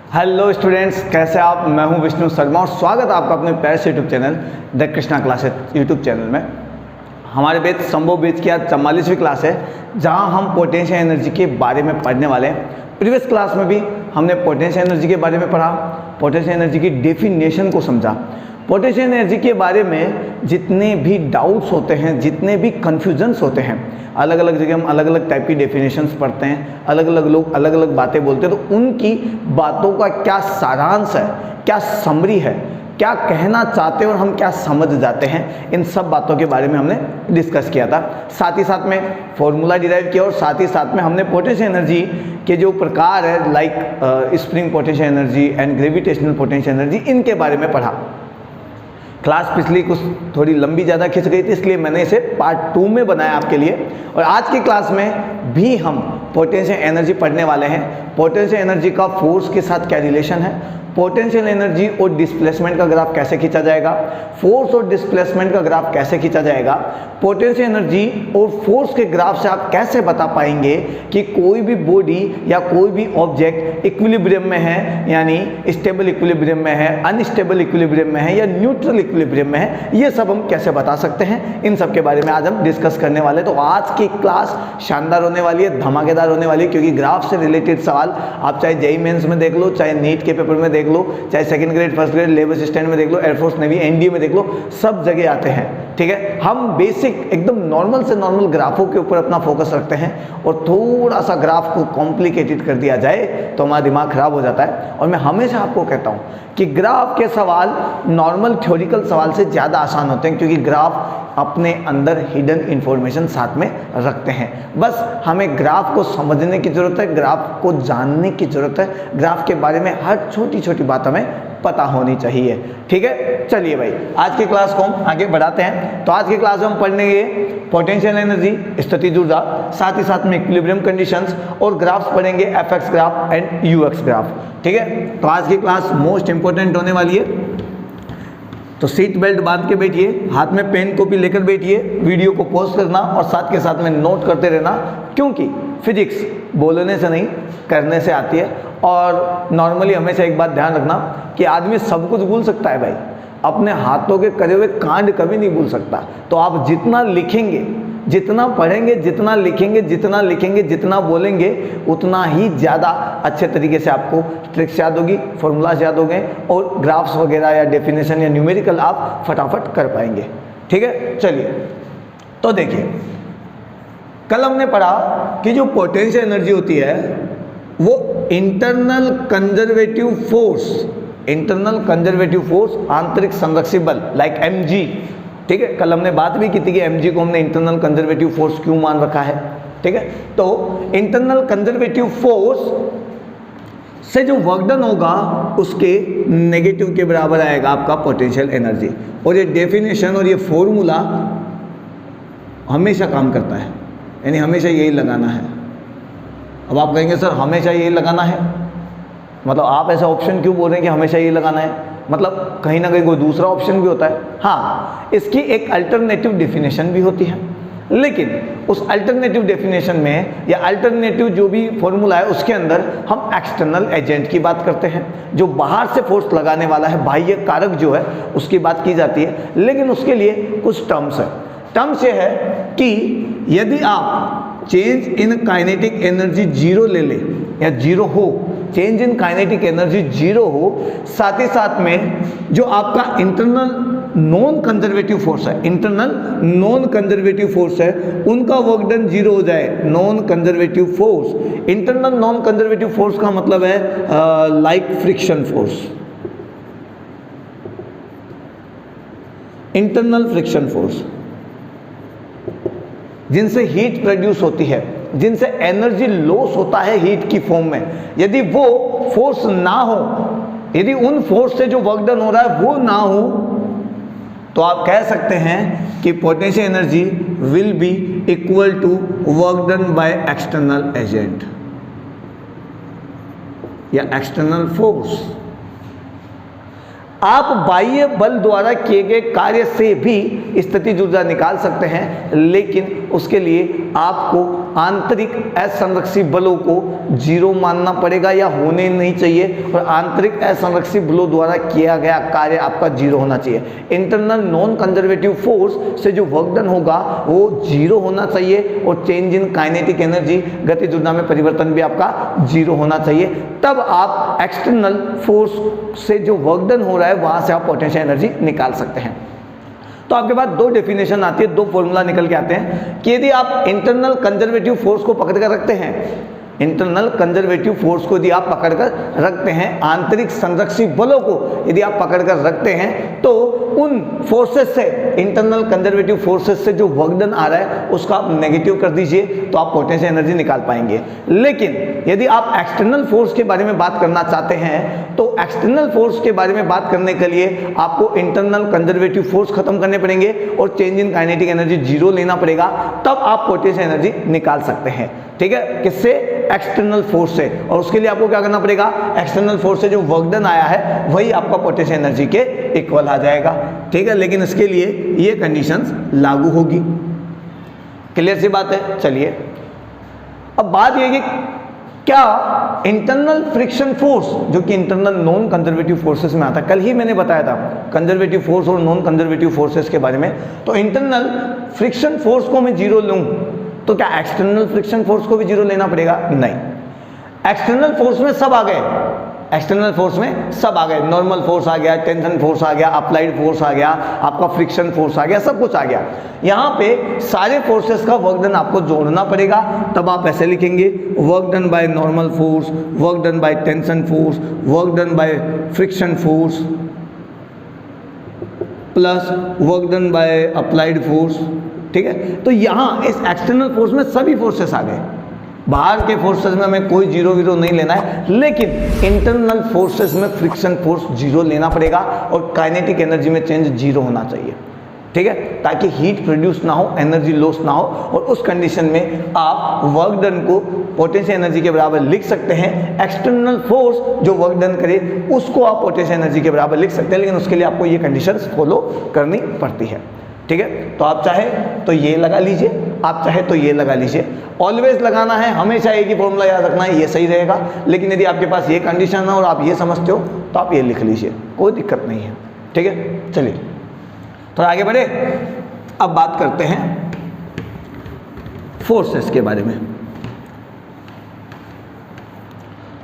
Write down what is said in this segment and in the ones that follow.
Hello students, कैसे आप? मैं हूं विष्णु शर्मा और स्वागत है आपका अपने प्यारे से YouTube channel the Krishna classes YouTube channel में। हमारे बैच संभव बैच की आज 44वीं क्लास है, जहां हम पोटेंशियल एनर्जी के बारे में पढ़ने वाले हैं। प्रीवियस क्लास में भी हमने पोटेंशियल एनर्जी के बारे में पढ़ा, पोटेंशियल एनर्जी की डेफिनेशन को समझा। पोटेंशियल एनर्जी के बारे में जितने भी डाउट्स होते हैं, जितने भी कन्फ्यूजन्स होते हैं, अलग अलग जगह हम अलग अलग टाइप की डेफिनेशंस पढ़ते हैं, अलग अलग लोग अलग अलग बातें बोलते हैं, तो उनकी बातों का क्या सारांश है, क्या समरी है, क्या कहना चाहते हैं और हम क्या समझ जाते हैं, इन सब बातों के बारे में हमने डिस्कस किया था। साथ ही साथ में फॉर्मूला डिराइव किया और साथ ही साथ में हमने पोटेंशियल एनर्जी के जो प्रकार है, like spring potential energy and gravitational potential energy, इनके बारे में पढ़ा। क्लास पिछली कुछ थोड़ी लंबी ज़्यादा खिंच गई थी, इसलिए मैंने इसे पार्ट 2 में बनाया आपके लिए। और आज की क्लास में भी हम पोटेंशियल एनर्जी पढ़ने वाले हैं। पोटेंशियल एनर्जी का फोर्स के साथ क्या रिलेशन है, पोटेंशियल एनर्जी और डिस्प्लेसमेंट का ग्राफ कैसे खींचा जाएगा, फोर्स और डिस्प्लेसमेंट का ग्राफ कैसे खींचा जाएगा, पोटेंशियल एनर्जी और फोर्स के ग्राफ से आप कैसे बता पाएंगे कि कोई भी बॉडी या कोई भी ऑब्जेक्ट इक्विलिब्रियम में है, यानी स्टेबल इक्विलिब्रियम में है, अनस्टेबल इक्विलिब्रियम में है या न्यूट्रल इक्विलिब्रियम में है। ये सब हम कैसे बता सकते हैं, इन सब के बारे में आज हम डिस्कस करने वाले। तो आज की क्लास शानदार होने वाली है, धमाकेदार होने वाली है, क्योंकि ग्राफ से रिलेटेड सवाल आप चाहे जेईई मेंस में देख लो, चाहे नीट के पेपर में देख लो, चाहे second grade, first grade, labour assistant में देख लो, एयरफोर्स नेवी एनडीए में देख लो, सब जगह आते हैं। ठीक है, हम बेसिक एकदम नॉर्मल से नॉर्मल ग्राफों के ऊपर अपना फोकस रखते हैं, और थोड़ा सा ग्राफ को कॉम्प्लिकेटेड कर दिया जाए तो हमारा दिमाग खराब हो जाता है। और मैं हमेशा आपको कहता हूं कि ग्राफ के सवाल नॉर्मल थ्योरिकल सवाल से ज़्यादा आसान होते हैं, क्योंकि ग्राफ अपने अंदर हिडन इंफॉर्मेशन साथ में रखते हैं। बस हमें ग्राफ को समझने की ज़रूरत है, ग्राफ को जानने की ज़रूरत है, ग्राफ के बारे में हर छोटी छोटी बात हमें पता होनी चाहिए। ठीक है, चलिए भाई आज की क्लास को हम आगे बढ़ाते हैं। तो आज की क्लास में हम पढ़ेंगे पोटेंशियल एनर्जी, स्थितिज ऊर्जा, साथ ही साथ में इक्विलिब्रियम कंडीशंस, और ग्राफ्स पढ़ेंगे F graph and UX graph. ठीक है, तो आज की क्लास मोस्ट इंपॉर्टेंट होने वाली है। तो सीट बेल्ट बांध के बैठिए, हाथ में पेन कॉपी लेकर बैठिए, वीडियो को पॉज करना और साथ के साथ में नोट करते रहना, क्योंकि फिजिक्स बोलने से नहीं करने से आती है। और नॉर्मली हमेशा एक बात ध्यान रखना कि आदमी सब कुछ भूल सकता है भाई, अपने हाथों के करे हुए कांड कभी नहीं भूल सकता। तो आप जितना लिखेंगे, जितना पढ़ेंगे, जितना लिखेंगे, जितना लिखेंगे, जितना बोलेंगे, उतना ही ज़्यादा अच्छे तरीके से आपको ट्रिक्स याद होगी, फॉर्मूलाज याद होंगे, और ग्राफ्स वगैरह या डेफिनेशन या न्यूमेरिकल आप फटाफट कर पाएंगे। ठीक है, चलिए तो देखिए, कल हमने पढ़ा कि जो पोटेंशियल एनर्जी होती है वो internal conservative force, internal conservative force, आंतरिक संरक्षी बल, लाइक mg। ठीक है, कल हमने बात भी की थी कि mg को हमने इंटरनल कंजर्वेटिव फोर्स क्यों मान रखा है। ठीक है, तो इंटरनल कंजर्वेटिव फोर्स से जो वर्क डन होगा उसके नेगेटिव के बराबर आएगा आपका पोटेंशियल एनर्जी। और ये डेफिनेशन और ये फॉर्मूला हमेशा काम करता है, यानी हमेशा यही लगाना है। अब आप कहेंगे सर हमेशा यही लगाना है, मतलब आप ऐसा ऑप्शन क्यों बोल रहे हैं कि हमेशा यही लगाना है, मतलब कहीं ना कहीं कोई दूसरा ऑप्शन भी होता है। हाँ, इसकी एक अल्टरनेटिव डेफिनेशन भी होती है, लेकिन उस अल्टरनेटिव डेफिनेशन में या अल्टरनेटिव जो भी फॉर्मूला है उसके अंदर हम एक्सटर्नल एजेंट की बात करते हैं, जो बाहर से फोर्स लगाने वाला है, बाह्य कारक जो है उसकी बात की जाती है। लेकिन उसके लिए कुछ टर्म्स है। टर्म्स ये है कि यदि आप change in kinetic energy zero ले लें या जीरो हो, change in kinetic energy zero हो, साथ ही साथ में जो आपका इंटरनल नॉन कंजर्वेटिव फोर्स है, इंटरनल नॉन कंजर्वेटिव फोर्स है, उनका वर्क डन जीरो हो जाए। Non conservative force, internal non conservative force का मतलब है like friction force, internal friction force, जिनसे हीट प्रोड्यूस होती है, जिनसे एनर्जी लॉस होता है हीट की फॉर्म में। यदि वो फोर्स ना हो, यदि उन फोर्स से जो वर्क डन हो रहा है वो ना हो, तो आप कह सकते हैं कि potential energy will be equal to work done by external agent या एक्सटर्नल फोर्स। आप बाह्य बल द्वारा किए गए कार्य से भी स्थितिज ऊर्जा निकाल सकते हैं, लेकिन उसके लिए आपको आंतरिक असंरक्षित बलों को जीरो मानना पड़ेगा या होने नहीं चाहिए, और आंतरिक असंरक्षित बलों द्वारा किया गया कार्य आपका जीरो होना चाहिए। इंटरनल नॉन कंजर्वेटिव फोर्स से जो वर्क डन होगा वो जीरो होना चाहिए, और चेंज इन काइनेटिक एनर्जी, गतिज ऊर्जा में परिवर्तन भी आपका जीरो होना चाहिए। तब आप एक्सटर्नल फोर्स से जो वर्क डन हो रहा है वहां से आप पोटेंशियल एनर्जी निकाल सकते हैं। तो आपके पास दो डेफिनेशन आती है, दो फॉर्मूला निकल के आते हैं कि यदि आप इंटरनल कंजर्वेटिव फोर्स को पकड़ कर रखते हैं, इंटरनल कंजर्वेटिव फोर्स को यदि आप पकड़कर रखते हैं, आंतरिक संरक्षित बलों को यदि आप पकड़कर रखते हैं, तो उन फोर्सेस से, इंटरनल कंजर्वेटिव फोर्सेस से जो वर्क डन आ रहा है उसको आप नेगेटिव कर दीजिए, तो आप पोटेंशियल एनर्जी निकाल पाएंगे। लेकिन यदि आप एक्सटर्नल फोर्स के बारे में बात करना चाहते हैं, तो एक्सटर्नल फोर्स के बारे में बात करने के लिए आपको इंटरनल कंजर्वेटिव फोर्स खत्म करने पड़ेंगे और change in kinetic energy zero लेना पड़ेगा, तब आप पोटेंशियल एनर्जी निकाल सकते हैं। ठीक है, किससे? एक्सटर्नल फोर्स से। और उसके लिए आपको क्या करना पड़ेगा? एक्सटर्नल फोर्स से जो वर्क डन आया है वही आपका पोटेंशियल एनर्जी के इक्वल आ जाएगा। ठीक है, लेकिन इसके लिए ये कंडीशंस लागू होगी। क्लियर सी बात है? चलिए अब बात ये कि क्या इंटरनल फ्रिक्शन फोर्स, जो कि इंटरनल नॉन कंजर्वेटिव फोर्सेस में आता है, कल ही मैंने बताया था कंजर्वेटिव फोर्स और नॉन कंजर्वेटिव फोर्सेस के बारे में, तो इंटरनल फ्रिक्शन फोर्स को मैं जीरो लूं तो क्या एक्सटर्नल फ्रिक्शन फोर्स को भी जीरो लेना पड़ेगा? नहीं, एक्सटर्नल फोर्स में सब आ गए, एक्सटर्नल फोर्स में सब आ गए, नॉर्मल फोर्स आ गया, टेंशन फोर्स आ गया, अप्लाइड फोर्स आ गया, आपका फ्रिक्शन फोर्स आ गया, सब कुछ आ गया। यहाँ पे सारे फोर्सेस का वर्क डन आपको जोड़ना पड़ेगा, तब आप ऐसे लिखेंगे work done by normal force, work done by tension force, work done by friction force plus work done by applied force. ठीक है, तो यहाँ इस एक्सटर्नल फोर्स में सभी फोर्सेस आ गए, बाहर के फोर्सेस में हमें कोई जीरो वीरो नहीं लेना है, लेकिन इंटरनल फोर्सेस में फ्रिक्शन फोर्स जीरो लेना पड़ेगा और काइनेटिक एनर्जी में चेंज जीरो होना चाहिए। ठीक है, ताकि हीट प्रोड्यूस ना हो, एनर्जी लॉस ना हो, और उस कंडीशन में आप वर्क डन को पोटेंशियल एनर्जी के बराबर लिख सकते हैं। एक्सटर्नल फोर्स जो वर्क डन करे उसको आप पोटेंशियल एनर्जी के बराबर लिख सकते हैं, लेकिन उसके लिए आपको ये कंडीशंस फॉलो करनी पड़ती है। ठीक है, तो आप चाहे तो ये लगा लीजिए, आप चाहे तो ये लगा लीजिए, ऑलवेज लगाना है, हमेशा एक ही फॉर्मूला याद रखना है, ये सही रहेगा। लेकिन यदि आपके पास ये कंडीशन है और आप ये समझते हो तो आप ये लिख लीजिए, कोई दिक्कत नहीं है। ठीक है, चलिए थोड़ा आगे बढ़े, अब बात करते हैं फोर्सेस के बारे में।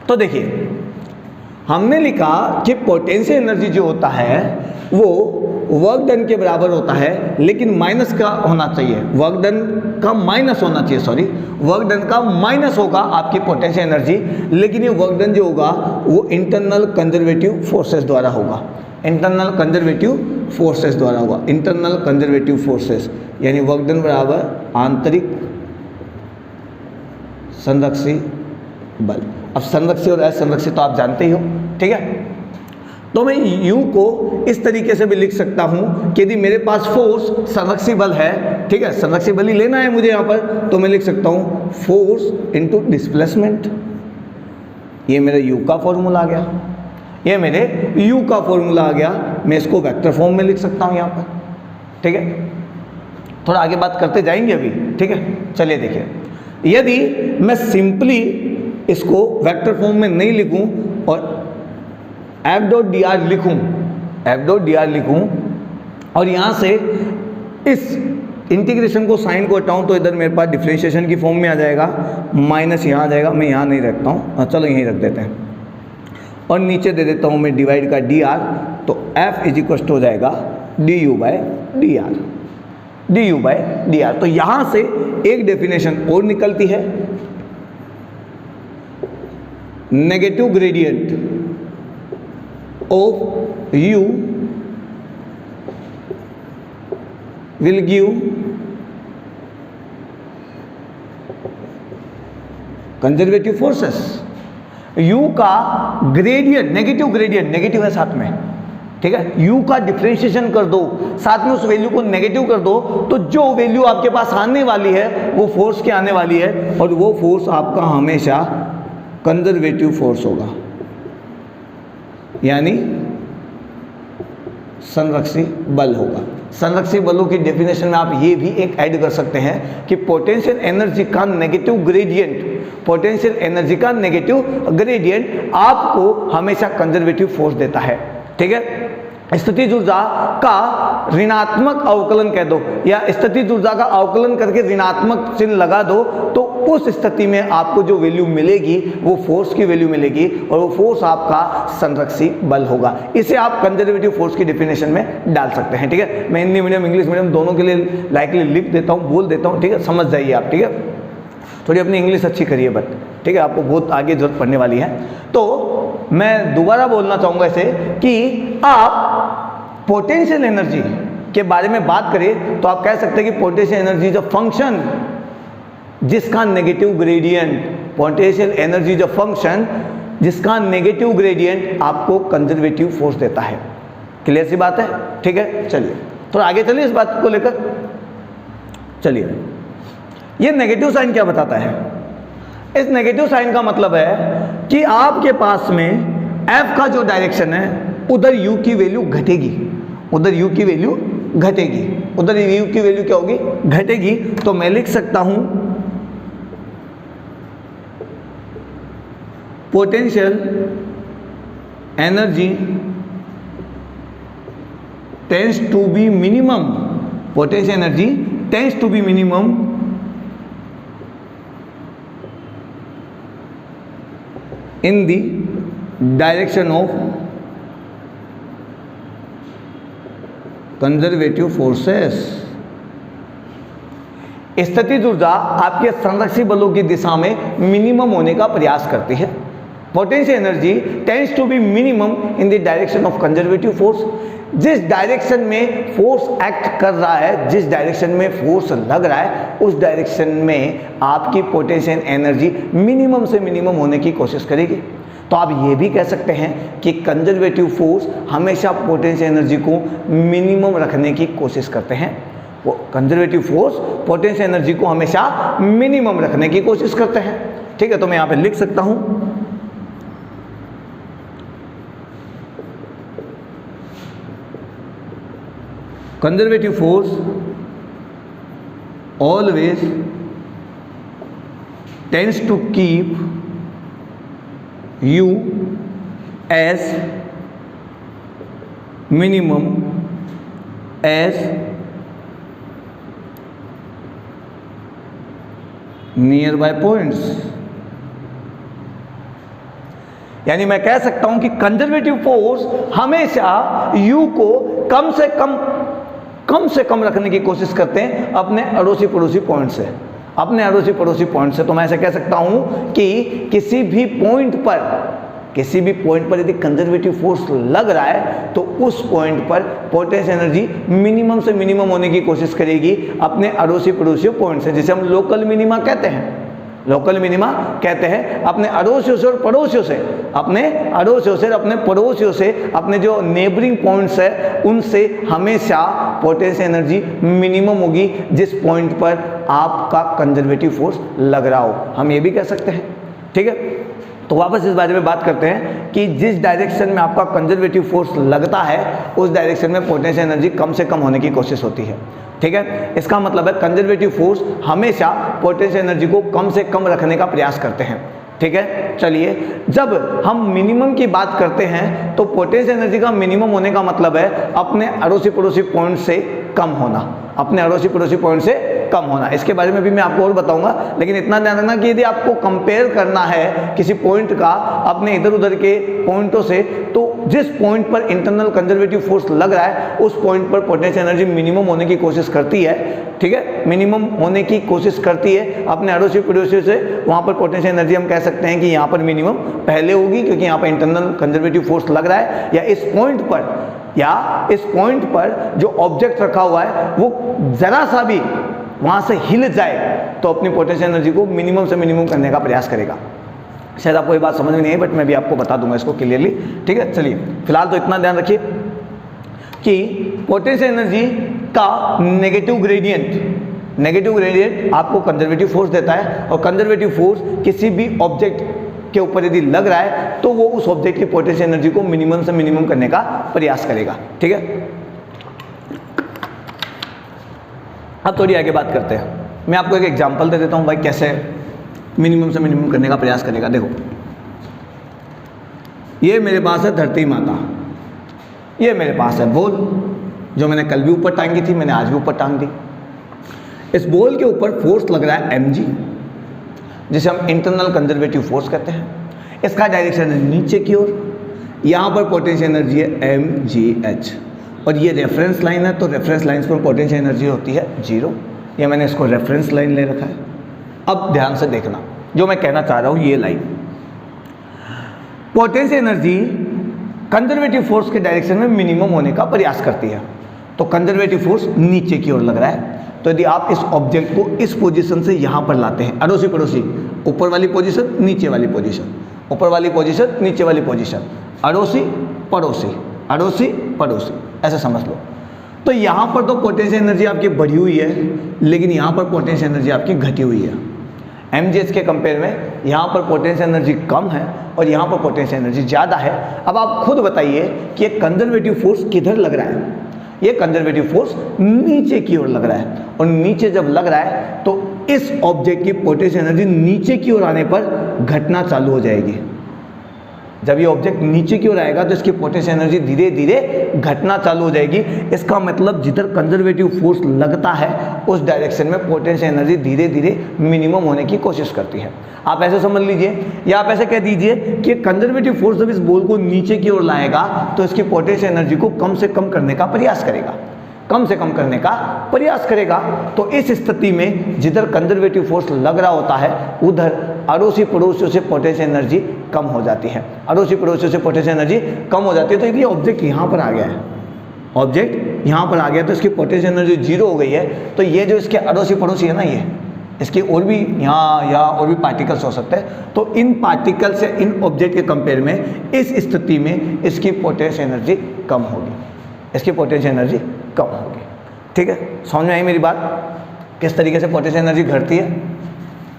तो देखिए, हमने लिखा कि पोटेंशियल एनर्जी जो होता है वो वर्क डन के बराबर होता है, लेकिन माइनस का होना चाहिए, वर्क डन का माइनस होना चाहिए, सॉरी वर्क डन का माइनस होगा आपकी पोटेंशियल एनर्जी, लेकिन ये वर्क डन जो होगा वो इंटरनल कंजर्वेटिव फोर्सेस द्वारा होगा, इंटरनल कंजर्वेटिव फोर्सेस द्वारा होगा, इंटरनल कंजर्वेटिव फोर्सेस, यानी वर्क डन बराबर आंतरिक संरक्षित बल। अब संरक्षित और असंरक्षित तो आप जानते ही हो। ठीक है, तो मैं U को इस तरीके से भी लिख सकता हूं कि यदि मेरे पास फोर्स संरक्षित बल है, ठीक है, संरक्षित बल ही लेना है मुझे यहाँ पर, तो मैं लिख सकता हूं फोर्स इनटू डिस्प्लेसमेंट। ये मेरा U का फॉर्मूला आ गया, ये मेरे U का फॉर्मूला आ गया, मैं इसको वेक्टर फॉर्म में लिख सकता हूं यहाँ पर। ठीक है, थोड़ा आगे बात करते जाएंगे अभी। ठीक है, चलिए देखिए, यदि मैं सिंपली इसको वेक्टर फॉर्म में नहीं लिखूं और एफ डॉट डी आर लिखूँ, एफ डॉट डी आर लिखूँ और यहाँ से इस इंटीग्रेशन को, साइन को हटाऊँ, तो इधर मेरे पास डिफरेंशिएशन की फॉर्म में आ जाएगा, माइनस यहाँ आ जाएगा, मैं यहाँ नहीं रखता हूँ, चलो यहीं रख देते हैं, और नीचे दे देता हूँ मैं डिवाइड का डी आर, तो एफ इज इक्वल हो जाएगा d u by d r, d u by d r. तो यहाँ से एक डेफिनेशन और निकलती है, negative gradient of U will give conservative forces. U का ग्रेडियंट, नेगेटिव ग्रेडियंट, नेगेटिव है साथ में, ठीक है, U का डिफरेंशिएशन कर दो, साथ में उस वैल्यू को नेगेटिव कर दो, तो जो वैल्यू आपके पास आने वाली है वो फोर्स की आने वाली है, और वो फोर्स आपका हमेशा कंजर्वेटिव फोर्स होगा, यानी संरक्षी बल होगा। संरक्षी बलों की डेफिनेशन में आप ये भी एक ऐड कर सकते हैं कि पोटेंशियल एनर्जी का नेगेटिव ग्रेडियंट, पोटेंशियल एनर्जी का नेगेटिव ग्रेडियंट आपको हमेशा कंजर्वेटिव फोर्स देता है। ठीक है, स्थितिज ऊर्जा का ऋणात्मक अवकलन कह दो या स्थितिज ऊर्जा का अवकलन करके ऋणात्मक चिन्ह लगा दो, तो उस स्थिति में आपको जो वैल्यू मिलेगी वो फोर्स की वैल्यू मिलेगी और वो फोर्स आपका संरक्षी बल होगा। इसे आप कंजर्वेटिव फोर्स की डेफिनेशन में डाल सकते हैं। ठीक है, मैं हिंदी मीडियम इंग्लिश मीडियम दोनों के लिए लाइकली लिख देता हूँ, बोल देता हूँ। ठीक है, समझ जाइए आप। ठीक है, थोड़ी अपनी इंग्लिश अच्छी करिए बट, ठीक है, आपको बहुत आगे जरूरत पड़ने वाली है। तो मैं दोबारा बोलना चाहूँगा इसे कि आप पोटेंशियल एनर्जी के बारे में बात करें तो आप कह सकते हैं कि potential energy is a function जिसका negative gradient, potential energy is a function जिसका नेगेटिव ग्रेडियंट आपको कंजर्वेटिव फोर्स देता है। क्लियर सी बात है? ठीक है, चलिए थोड़ा आगे चलिए इस बात को लेकर। चलिए, ये नेगेटिव साइन क्या बताता है? इस नेगेटिव साइन का मतलब है कि आपके पास में F का जो डायरेक्शन है उधर U की वैल्यू घटेगी, उधर U की वैल्यू घटेगी, उधर U की वैल्यू क्या होगी? घटेगी। तो मैं लिख सकता हूं potential energy tends to be minimum, potential energy tends to be minimum in the direction of conservative forces। स्थितिज ऊर्जा आपके संरक्षी बलों की दिशा में मिनिमम होने का प्रयास करती है। Potential energy tends to be minimum in the direction of conservative force. जिस डायरेक्शन में फोर्स एक्ट कर रहा है, जिस डायरेक्शन में फोर्स लग रहा है, उस डायरेक्शन में आपकी पोटेंशियल एनर्जी मिनिमम से मिनिमम होने की कोशिश करेगी। तो आप ये भी कह सकते हैं कि कंजर्वेटिव फोर्स हमेशा पोटेंशियल एनर्जी को मिनिमम रखने की कोशिश करते हैं। वो कंजर्वेटिव फोर्स पोटेंशियल एनर्जी को हमेशा मिनिमम रखने की कोशिश करते हैं। ठीक है, तो मैं यहाँ पे लिख सकता हूँ conservative force always tends to keep U as minimum as nearby points। यानी मैं कह सकता हूं कि कंजर्वेटिव फोर्स हमेशा U को कम से कम रखने की कोशिश करते हैं अपने अड़ोसी पड़ोसी पॉइंट से, अपने अड़ोसी पड़ोसी पॉइंट से। तो मैं ऐसे कह सकता हूं कि किसी भी पॉइंट पर यदि कंजर्वेटिव फोर्स लग रहा है तो उस पॉइंट पर पोटेंशियल एनर्जी मिनिमम से मिनिमम होने की कोशिश करेगी अपने अड़ोसी पड़ोसी पॉइंट से, जिसे हम लोकल मिनिमा कहते हैं। लोकल मिनिमा कहते हैं अपने अड़ोसियों से और पड़ोसियों से, अपने अड़ोसियों से, अपने पड़ोसियों से, अपने जो नेबरिंग पॉइंट्स है उनसे हमेशा पोटेंशियल एनर्जी मिनिमम होगी जिस पॉइंट पर आपका कंजर्वेटिव फोर्स लग रहा हो। हम ये भी कह सकते हैं। ठीक है, तो वापस इस बारे में बात करते हैं कि जिस डायरेक्शन में आपका कंजर्वेटिव फोर्स लगता है उस डायरेक्शन में पोटेंशियल एनर्जी कम से कम होने की कोशिश होती है। ठीक है, इसका मतलब है कंजर्वेटिव फोर्स हमेशा पोटेंशियल एनर्जी को कम से कम रखने का प्रयास करते हैं। ठीक है, चलिए जब हम मिनिमम की बात करते हैं तो पोटेंशियल एनर्जी का मिनिमम होने का मतलब है अपने अड़ोसी पड़ोसी पॉइंट से कम होना, अपने अड़ोसी पड़ोसी पॉइंट से कम होना। इसके बारे में भी मैं आपको और बताऊंगा, लेकिन इतना ध्यान रखना कि यदि आपको कंपेयर करना है किसी पॉइंट का अपने इधर उधर के पॉइंटों से, तो जिस पॉइंट पर इंटरनल कंजर्वेटिव फोर्स लग रहा है उस पॉइंट पर पोटेंशियल एनर्जी मिनिमम होने की कोशिश करती है। ठीक है, मिनिमम होने की कोशिश करती है अपने अड़ोसी पड़ोसियों से। वहां पर पोटेंशियल एनर्जी हम कह सकते हैं कि यहाँ पर मिनिमम पहले होगी क्योंकि यहाँ पर इंटरनल कंजर्वेटिव फोर्स लग रहा है, या इस पॉइंट पर जो ऑब्जेक्ट रखा हुआ है वो जरा सा भी वहां से हिल जाए तो अपनी पोटेंशियल एनर्जी को मिनिमम से मिनिमम करने का प्रयास करेगा। शायद आपको ये बात समझ में नहीं है बट मैं भी आपको बता दूंगा इसको क्लियरली। ठीक है, चलिए फिलहाल तो इतना ध्यान रखिए कि पोटेंशियल एनर्जी का नेगेटिव ग्रेडियंट आपको कंजर्वेटिव फोर्स देता है, और कंजर्वेटिव फोर्स किसी भी ऑब्जेक्ट के ऊपर यदि लग रहा है तो वो उस ऑब्जेक्ट की पोटेंशियल एनर्जी को मिनिमम से मिनिमम करने का प्रयास करेगा। ठीक है, अब थोड़ी आगे बात करते हैं। मैं आपको एक एग्जांपल दे देता हूं भाई, कैसे मिनिमम से मिनिमम करने का प्रयास करेगा। देखो, ये मेरे पास है धरती माता, ये मेरे पास है बॉल, जो मैंने कल भी ऊपर टांगी थी, मैंने आज भी ऊपर टांग दी। इस बॉल के ऊपर फोर्स लग रहा है mg, जिसे हम इंटरनल कंजर्वेटिव फोर्स कहते हैं। इसका डायरेक्शन है नीचे की ओर, यहाँ पर पोटेंशियल एनर्जी है mgh, और ये रेफरेंस लाइन है, तो रेफरेंस लाइन पर पोटेंशियल एनर्जी होती है 0। ये मैंने इसको रेफरेंस लाइन ले रखा है। अब ध्यान से देखना, जो मैं कहना चाह रहा हूँ, ये line potential energy conservative force के डायरेक्शन में मिनिमम होने का प्रयास करती है। तो कंजर्वेटिव फोर्स नीचे की ओर लग रहा है, तो यदि आप इस ऑब्जेक्ट को इस पोजीशन से यहाँ पर लाते हैं, अड़ोसी पड़ोसी, ऊपर वाली पोजीशन नीचे वाली पोजीशन, ऊपर वाली पोजीशन नीचे वाली पोजीशन, अड़ोसी पड़ोसी, अड़ोसी पड़ोसी, ऐसे समझ लो। तो यहाँ पर तो पोटेंशियल एनर्जी आपकी बढ़ी हुई है, लेकिन यहाँ पर पोटेंशियल एनर्जी आपकी घटी हुई है। mgh के कंपेयर में यहाँ पर पोटेंशियल एनर्जी कम है और यहाँ पर पोटेंशियल एनर्जी ज़्यादा है। अब आप खुद बताइए कि ये कंजर्वेटिव फोर्स किधर लग रहा है? ये कंजर्वेटिव फोर्स नीचे की ओर लग रहा है, और नीचे जब लग रहा है तो इस ऑब्जेक्ट की पोटेंशियल एनर्जी नीचे की ओर आने पर घटना चालू हो जाएगी। जब ये ऑब्जेक्ट नीचे की ओर आएगा तो इसकी पोटेंशियल एनर्जी धीरे धीरे घटना चालू हो जाएगी। इसका मतलब जिधर कंजर्वेटिव फोर्स लगता है उस डायरेक्शन में पोटेंशियल एनर्जी धीरे धीरे मिनिमम होने की कोशिश करती है। आप ऐसे समझ लीजिए, या आप ऐसे कह दीजिए कि कंजर्वेटिव फोर्स जब इस बॉल को नीचे की ओर लाएगा तो इसकी पोटेंशियल एनर्जी को कम से कम करने का प्रयास करेगा, कम से कम करने का प्रयास करेगा। तो इस स्थिति में जिधर कंजर्वेटिव फोर्स लग रहा होता है उधर अड़ोसी पड़ोसियों से पोटेंशियल एनर्जी कम हो जाती है, अड़ोसी पड़ोसियों से पोटेंशियल एनर्जी कम हो जाती है। तो ये ऑब्जेक्ट यहाँ पर आ गया है, ऑब्जेक्ट यहाँ पर आ गया तो इसकी पोटेंशियल एनर्जी 0 हो गई है। तो ये जो इसके अड़ोसी पड़ोसी है ना, ये इसके और भी यहाँ या और भी पार्टिकल्स हो सकते हैं। तो इन पार्टिकल से इन ऑब्जेक्ट के कंपेयर में इस स्थिति में इसकी पोटेंशियल एनर्जी कम होगी, इसकी पोटेंशियल एनर्जी कम होगी। ठीक है, समझ में आई मेरी बात, किस तरीके से पोटेंशियल एनर्जी घटती है?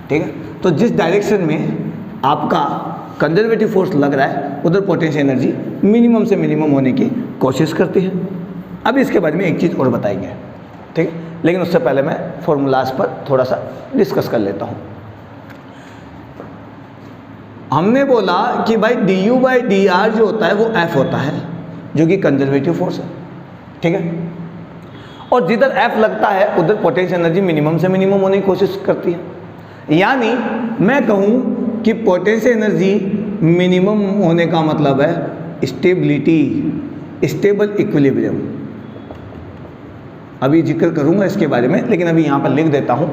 ठीक है, तो जिस डायरेक्शन में आपका कंजर्वेटिव फोर्स लग रहा है उधर पोटेंशियल एनर्जी मिनिमम से मिनिमम होने की कोशिश करती है। अब इसके बारे में एक चीज़ और बताएंगे, ठीक है, लेकिन उससे पहले मैं फॉर्मूलाज पर थोड़ा सा डिस्कस कर लेता हूँ। हमने बोला कि भाई du/dr जो होता है वो F होता है, जो कि कंजर्वेटिव फोर्स है। ठीक है, और जिधर F लगता है उधर पोटेंशियल एनर्जी मिनिमम से मिनिमम होने की कोशिश करती है। यानी मैं कहूँ कि पोटेंशियल एनर्जी मिनिमम होने का मतलब है स्टेबिलिटी, स्टेबल इक्विलिब्रियम। अभी जिक्र करूँगा इसके बारे में, लेकिन अभी यहाँ पर लिख देता हूँ।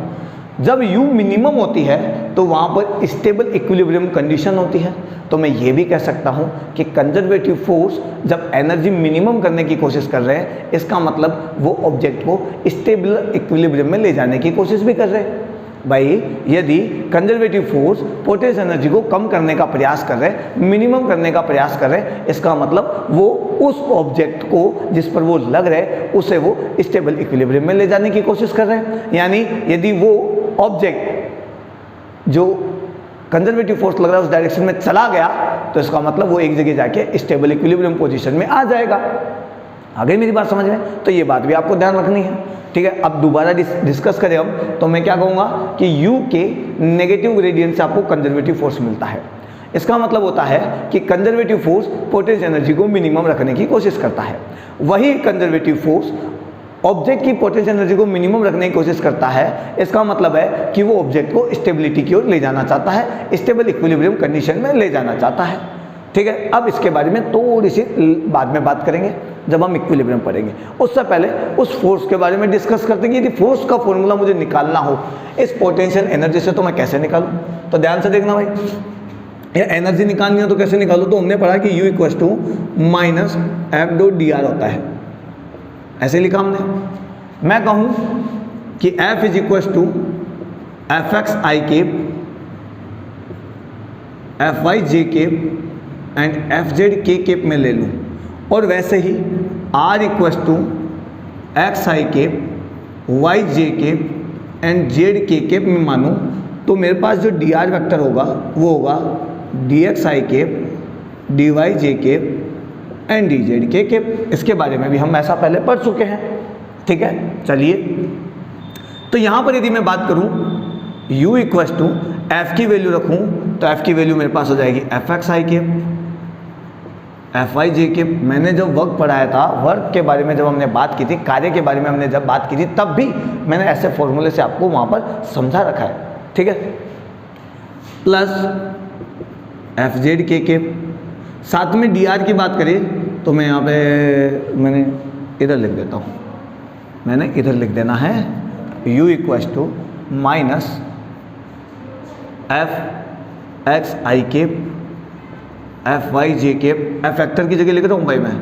जब U मिनिमम होती है तो वहाँ पर स्टेबल इक्विलिब्रियम कंडीशन होती है। तो मैं ये भी कह सकता हूँ कि कंजर्वेटिव फोर्स जब एनर्जी मिनिमम करने की कोशिश कर रहे हैं, इसका मतलब वो ऑब्जेक्ट को स्टेबल इक्विलिब्रियम में ले जाने की कोशिश भी कर रहे हैं। भाई यदि कंजर्वेटिव फोर्स पोटेंशियल एनर्जी को कम करने का प्रयास कर रहे हैं, मिनिमम करने का प्रयास कर रहे हैं, इसका मतलब वो उस ऑब्जेक्ट को जिस पर वो लग रहे हैं उसे वो स्टेबल इक्विलिब्रियम में ले जाने की कोशिश कर रहे हैं। यानी यदि वो ऑब्जेक्ट जो कंजर्वेटिव फोर्स लग रहा है उस डायरेक्शन में चला गया तो इसका मतलब वो एक जगह जाके स्टेबल इक्विलिब्रियम पोजीशन में आ जाएगा। आ गई मेरी बात समझ में? तो ये बात भी आपको ध्यान रखनी है। ठीक है, अब दोबारा डिस्कस करें हम, तो मैं क्या कहूँगा कि U के नेगेटिव ग्रेडियंट से आपको कंजर्वेटिव फोर्स मिलता है। इसका मतलब होता है कि कंजर्वेटिव फोर्स पोटेंशियल एनर्जी को मिनिमम रखने की कोशिश करता है, वही कंजर्वेटिव फोर्स ऑब्जेक्ट की पोटेंशियल एनर्जी को मिनिमम रखने की कोशिश करता है। इसका मतलब है कि वो ऑब्जेक्ट को स्टेबिलिटी की ओर ले जाना चाहता है, स्टेबल इक्विलिब्रियम कंडीशन में ले जाना चाहता है। ठीक है, अब इसके बारे में थोड़ी सी बाद में बात करेंगे जब हम इक्विलिब्रियम पढ़ेंगे। उससे पहले उस फोर्स के बारे में डिस्कस करते हैं कि यदि फोर्स का फॉर्मूला मुझे निकालना हो इस पोटेंशियल एनर्जी से तो मैं कैसे निकालूं। तो ध्यान से देखना भाई, ये एनर्जी निकालनी हो तो कैसे निकालो। तो हमने पढ़ा कि U - F.dr होता है, ऐसे लिखा हमने। मैं कहूँ कि F = Fx(i), Fy(j) and Fz(k) में ले लूँ, और वैसे ही R = Xi(, Yj) and Zk में मानूँ, तो मेरे पास जो dr वेक्टर होगा वो होगा dxi cap dy cap and dz cap. इसके बारे में भी हम ऐसा पहले पढ़ चुके हैं, ठीक है। चलिए, तो यहाँ पर यदि मैं बात करूँ u इक्वस टू एफ की वैल्यू रखूँ तो एफ की वैल्यू मेरे पास हो जाएगी एफ एक्स आई केप एफ वाई जे केप। मैंने जब वर्क पढ़ाया था, वर्क के बारे में जब हमने बात की थी, कार्य के बारे में हमने जब बात की थी, तब भी मैंने ऐसे फॉर्मूले से आपको वहाँ पर समझा रखा है, ठीक है। Plus F z k cap. साथ में डी आर की बात करें तो मैं यहाँ पे मैंने इधर लिख देता हूँ, मैंने इधर लिख देना है u equals to minus f x I cap F Y J cap, f factor की जगह लिख रहा हूँ भाई मैं,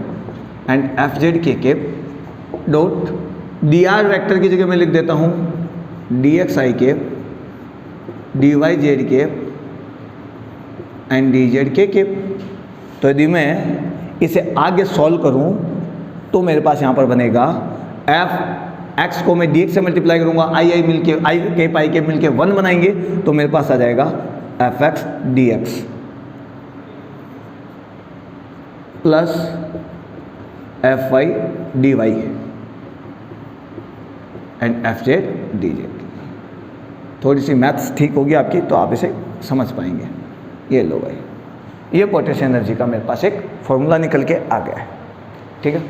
and f z k cap dot d r vector की जगह मैं लिख देता हूँ d x I cap d y z cap and d z k cap. तो यदि मैं इसे आगे सॉल्व करूँ तो मेरे पास यहाँ पर बनेगा एफ एक्स को मैं डी एक्स से मल्टीप्लाई करूँगा, आई मिलके आई केप आई केप मिलके 1 बनाएंगे, तो मेरे पास आ जाएगा f x d x plus f y d y and f z d z. थोड़ी सी मैथ्स ठीक होगी आपकी तो आप इसे समझ पाएंगे। ये लो भाई, ये पोटेंशियल एनर्जी का मेरे पास एक फॉर्मूला निकल के आ गया है, ठीक है।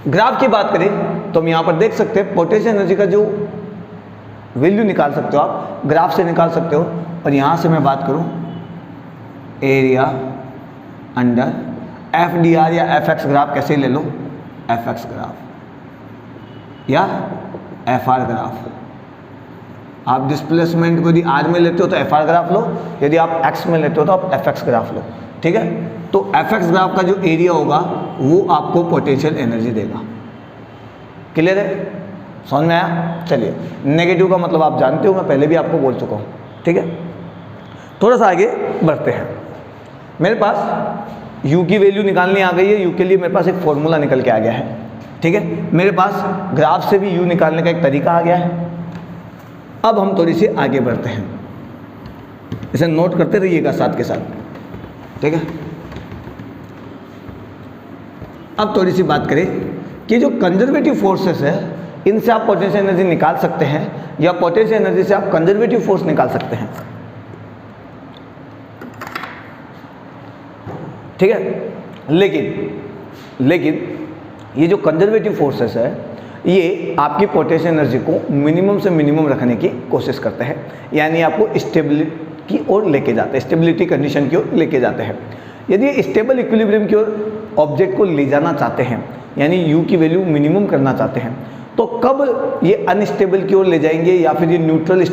ग्राफ की बात करें तो हम यहाँ पर देख सकते हैं पोटेंशियल एनर्जी का जो वैल्यू निकाल सकते हो आप, ग्राफ से निकाल सकते हो। और यहाँ से मैं बात करूँ area under F D R या एफ एक्स ग्राफ, कैसे ले लो, एफ एक्स ग्राफ या एफ आर ग्राफ। आप डिस्प्लेसमेंट को यदि आर में लेते हो तो एफ आर ग्राफ लो, यदि आप एक्स में लेते हो तो आप एफ एक्स ग्राफ लो, ठीक है। तो एफ एक्स ग्राफ का जो एरिया होगा वो आपको पोटेंशियल एनर्जी देगा। क्लियर है, समझ में आया। चलिए, नेगेटिव का मतलब आप जानते हो, मैं पहले भी आपको बोल चुका हूँ, ठीक है। थोड़ा सा आगे बढ़ते हैं। मेरे पास u की वैल्यू निकालनी आ गई है, u के लिए मेरे पास एक फॉर्मूला निकल के आ गया है, ठीक है। मेरे पास ग्राफ से भी u निकालने का एक तरीका आ गया है। अब हम थोड़ी सी आगे बढ़ते हैं, इसे नोट करते रहिएगा साथ के साथ, ठीक है। अब थोड़ी सी बात करें कि जो कंजर्वेटिव फोर्सेस है, इनसे आप पोटेंशियल एनर्जी निकाल सकते हैं या पोटेंशियल एनर्जी से आप कंजर्वेटिव फोर्स निकाल सकते हैं, ठीक है। लेकिन ये जो कंजर्वेटिव फोर्सेस है, ये आपकी पोटेंशियल एनर्जी को मिनिमम से मिनिमम रखने की कोशिश करते हैं, यानी आपको स्टेबिलिटी की ओर लेके जाते हैं, स्टेबिलिटी कंडीशन की ओर लेके जाते हैं। यदि स्टेबल इक्विलिब्रियम की ओर ऑब्जेक्ट को ले जाना चाहते हैं, यानी u की वैल्यू मिनिमम करना चाहते हैं, तो कब ये अनस्टेबल की ओर ले जाएंगे या फिर ये न्यूट्रल,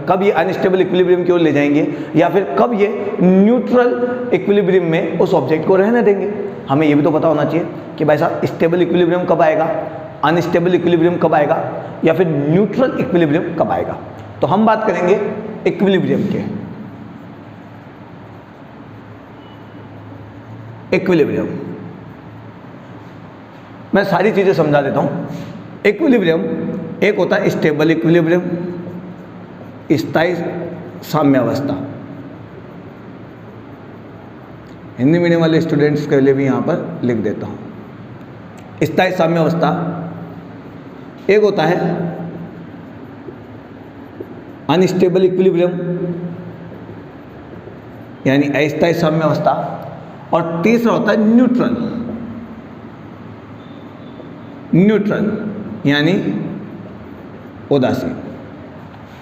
कब ये अनस्टेबल इक्विलिब्रियम की ओर ले जाएंगे या फिर कब ये न्यूट्रल इक्विलिब्रियम में उस ऑब्जेक्ट को रहने देंगे। हमें ये भी तो पता होना चाहिए कि भाई साहब स्टेबल इक्विलिब्रियम कब आएगा, अनस्टेबल इक्विलिब्रियम कब आएगा या फिर न्यूट्रल इक्विलिब्रियम कब आएगा। तो हम बात करेंगे इक्विलिब्रियम के। इक्विलिब्रियम मैं सारी चीजें समझा देता हूं। इक्विलिब्रियम एक होता है स्टेबल इक्विलिब्रियम, स्थायी साम्यावस्था। हिंदी मीडियम वाले स्टूडेंट्स के लिए भी यहां पर लिख देता हूं। स्थायी साम्यावस्था एक होता है अनस्टेबल इक्विलिब्रियम यानी अस्थायी साम्यावस्था, और तीसरा होता है न्यूट्रल यानी उदासीन,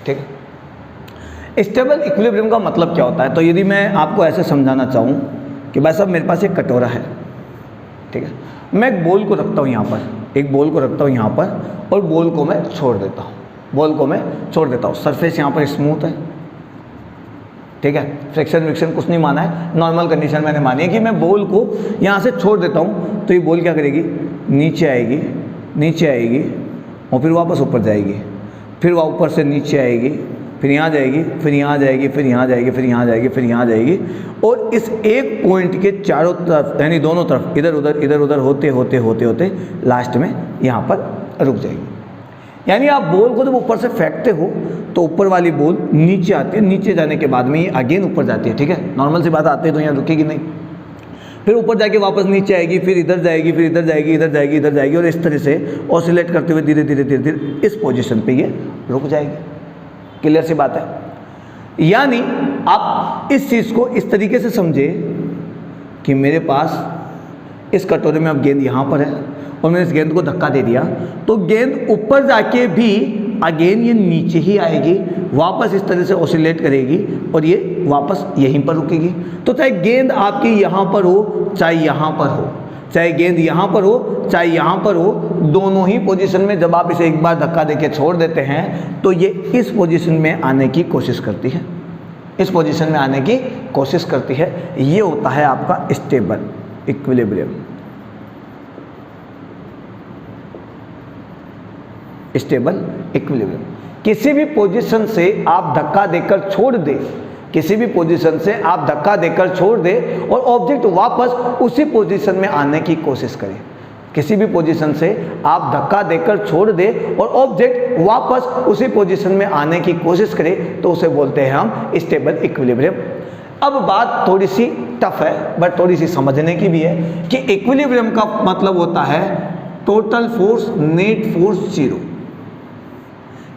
ठीक है। स्टेबल इक्विलिब्रियम का मतलब क्या होता है, तो यदि मैं आपको ऐसे समझाना चाहूँ कि भाई साहब मेरे पास एक कटोरा है, ठीक है, मैं एक बॉल को रखता हूँ यहाँ पर, एक बॉल को रखता हूँ यहाँ पर और बॉल को मैं छोड़ देता हूँ, सरफेस यहाँ पर स्मूथ है, ठीक है, फ्रिक्शन विक्शन कुछ नहीं माना है, नॉर्मल कंडीशन मैंने मानी है कि मैं बॉल को यहाँ से छोड़ देता हूँ तो ये बॉल क्या करेगी, नीचे आएगी और फिर वापस ऊपर जाएगी, फिर वह ऊपर से नीचे आएगी, फिर यहाँ जाएगी, फिर यहाँ जाएगी, फिर यहाँ जाएगी, फिर यहाँ जाएगी, फिर यहाँ जाएगी, और इस एक पॉइंट के चारों तरफ यानी दोनों तरफ इधर उधर होते होते लास्ट में यहाँ पर रुक जाएगी। यानी आप बॉल को जब ऊपर से फेंकते हो तो ऊपर वाली बॉल नीचे आती है, नीचे जाने के बाद में ये अगेन ऊपर जाती है, ठीक है, नॉर्मल सी बात आती है तो यहाँ रुकेगी नहीं, फिर ऊपर जाके वापस नीचे आएगी, फिर इधर जाएगी, फिर इधर जाएगी, इधर जाएगी, इधर जाएगी, और इस तरह से ऑसिलेट करते हुए धीरे धीरे धीरे धीरे इस पोजीशन पे ये रुक जाएगी। क्लियर सी बात है। यानी आप इस चीज़ को इस तरीके से समझे कि मेरे पास इस कटोरे में अब गेंद यहाँ पर है और मैंने इस गेंद को धक्का दे दिया तो गेंद ऊपर जाके भी अगेन ये नीचे ही आएगी, वापस इस तरह से ऑसिलेट करेगी और ये वापस यहीं पर रुकेगी। तो चाहे गेंद आपकी यहाँ पर हो चाहे यहाँ पर हो, चाहे गेंद यहाँ पर हो चाहे यहाँ पर हो, दोनों ही पोजीशन में जब आप इसे एक बार धक्का देके छोड़ देते हैं तो ये इस पोजीशन में आने की कोशिश करती है, इस पोजीशन में आने की कोशिश करती है। ये होता है आपका स्टेबल इक्विलिब्रियम। स्टेबल इक्विलिब्रियम किसी भी पोजीशन से आप धक्का देकर छोड़ दे, किसी भी पोजीशन से आप धक्का देकर छोड़ दे और ऑब्जेक्ट वापस उसी पोजीशन में आने की कोशिश करे, किसी भी पोजीशन से आप धक्का देकर छोड़ दे और ऑब्जेक्ट वापस उसी पोजीशन में आने की कोशिश करे तो उसे बोलते हैं हम स्टेबल इक्विलिब्रियम। अब बात थोड़ी सी टफ है बट थोड़ी सी समझने की भी है कि इक्विलिब्रियम का मतलब होता है total force net force zero.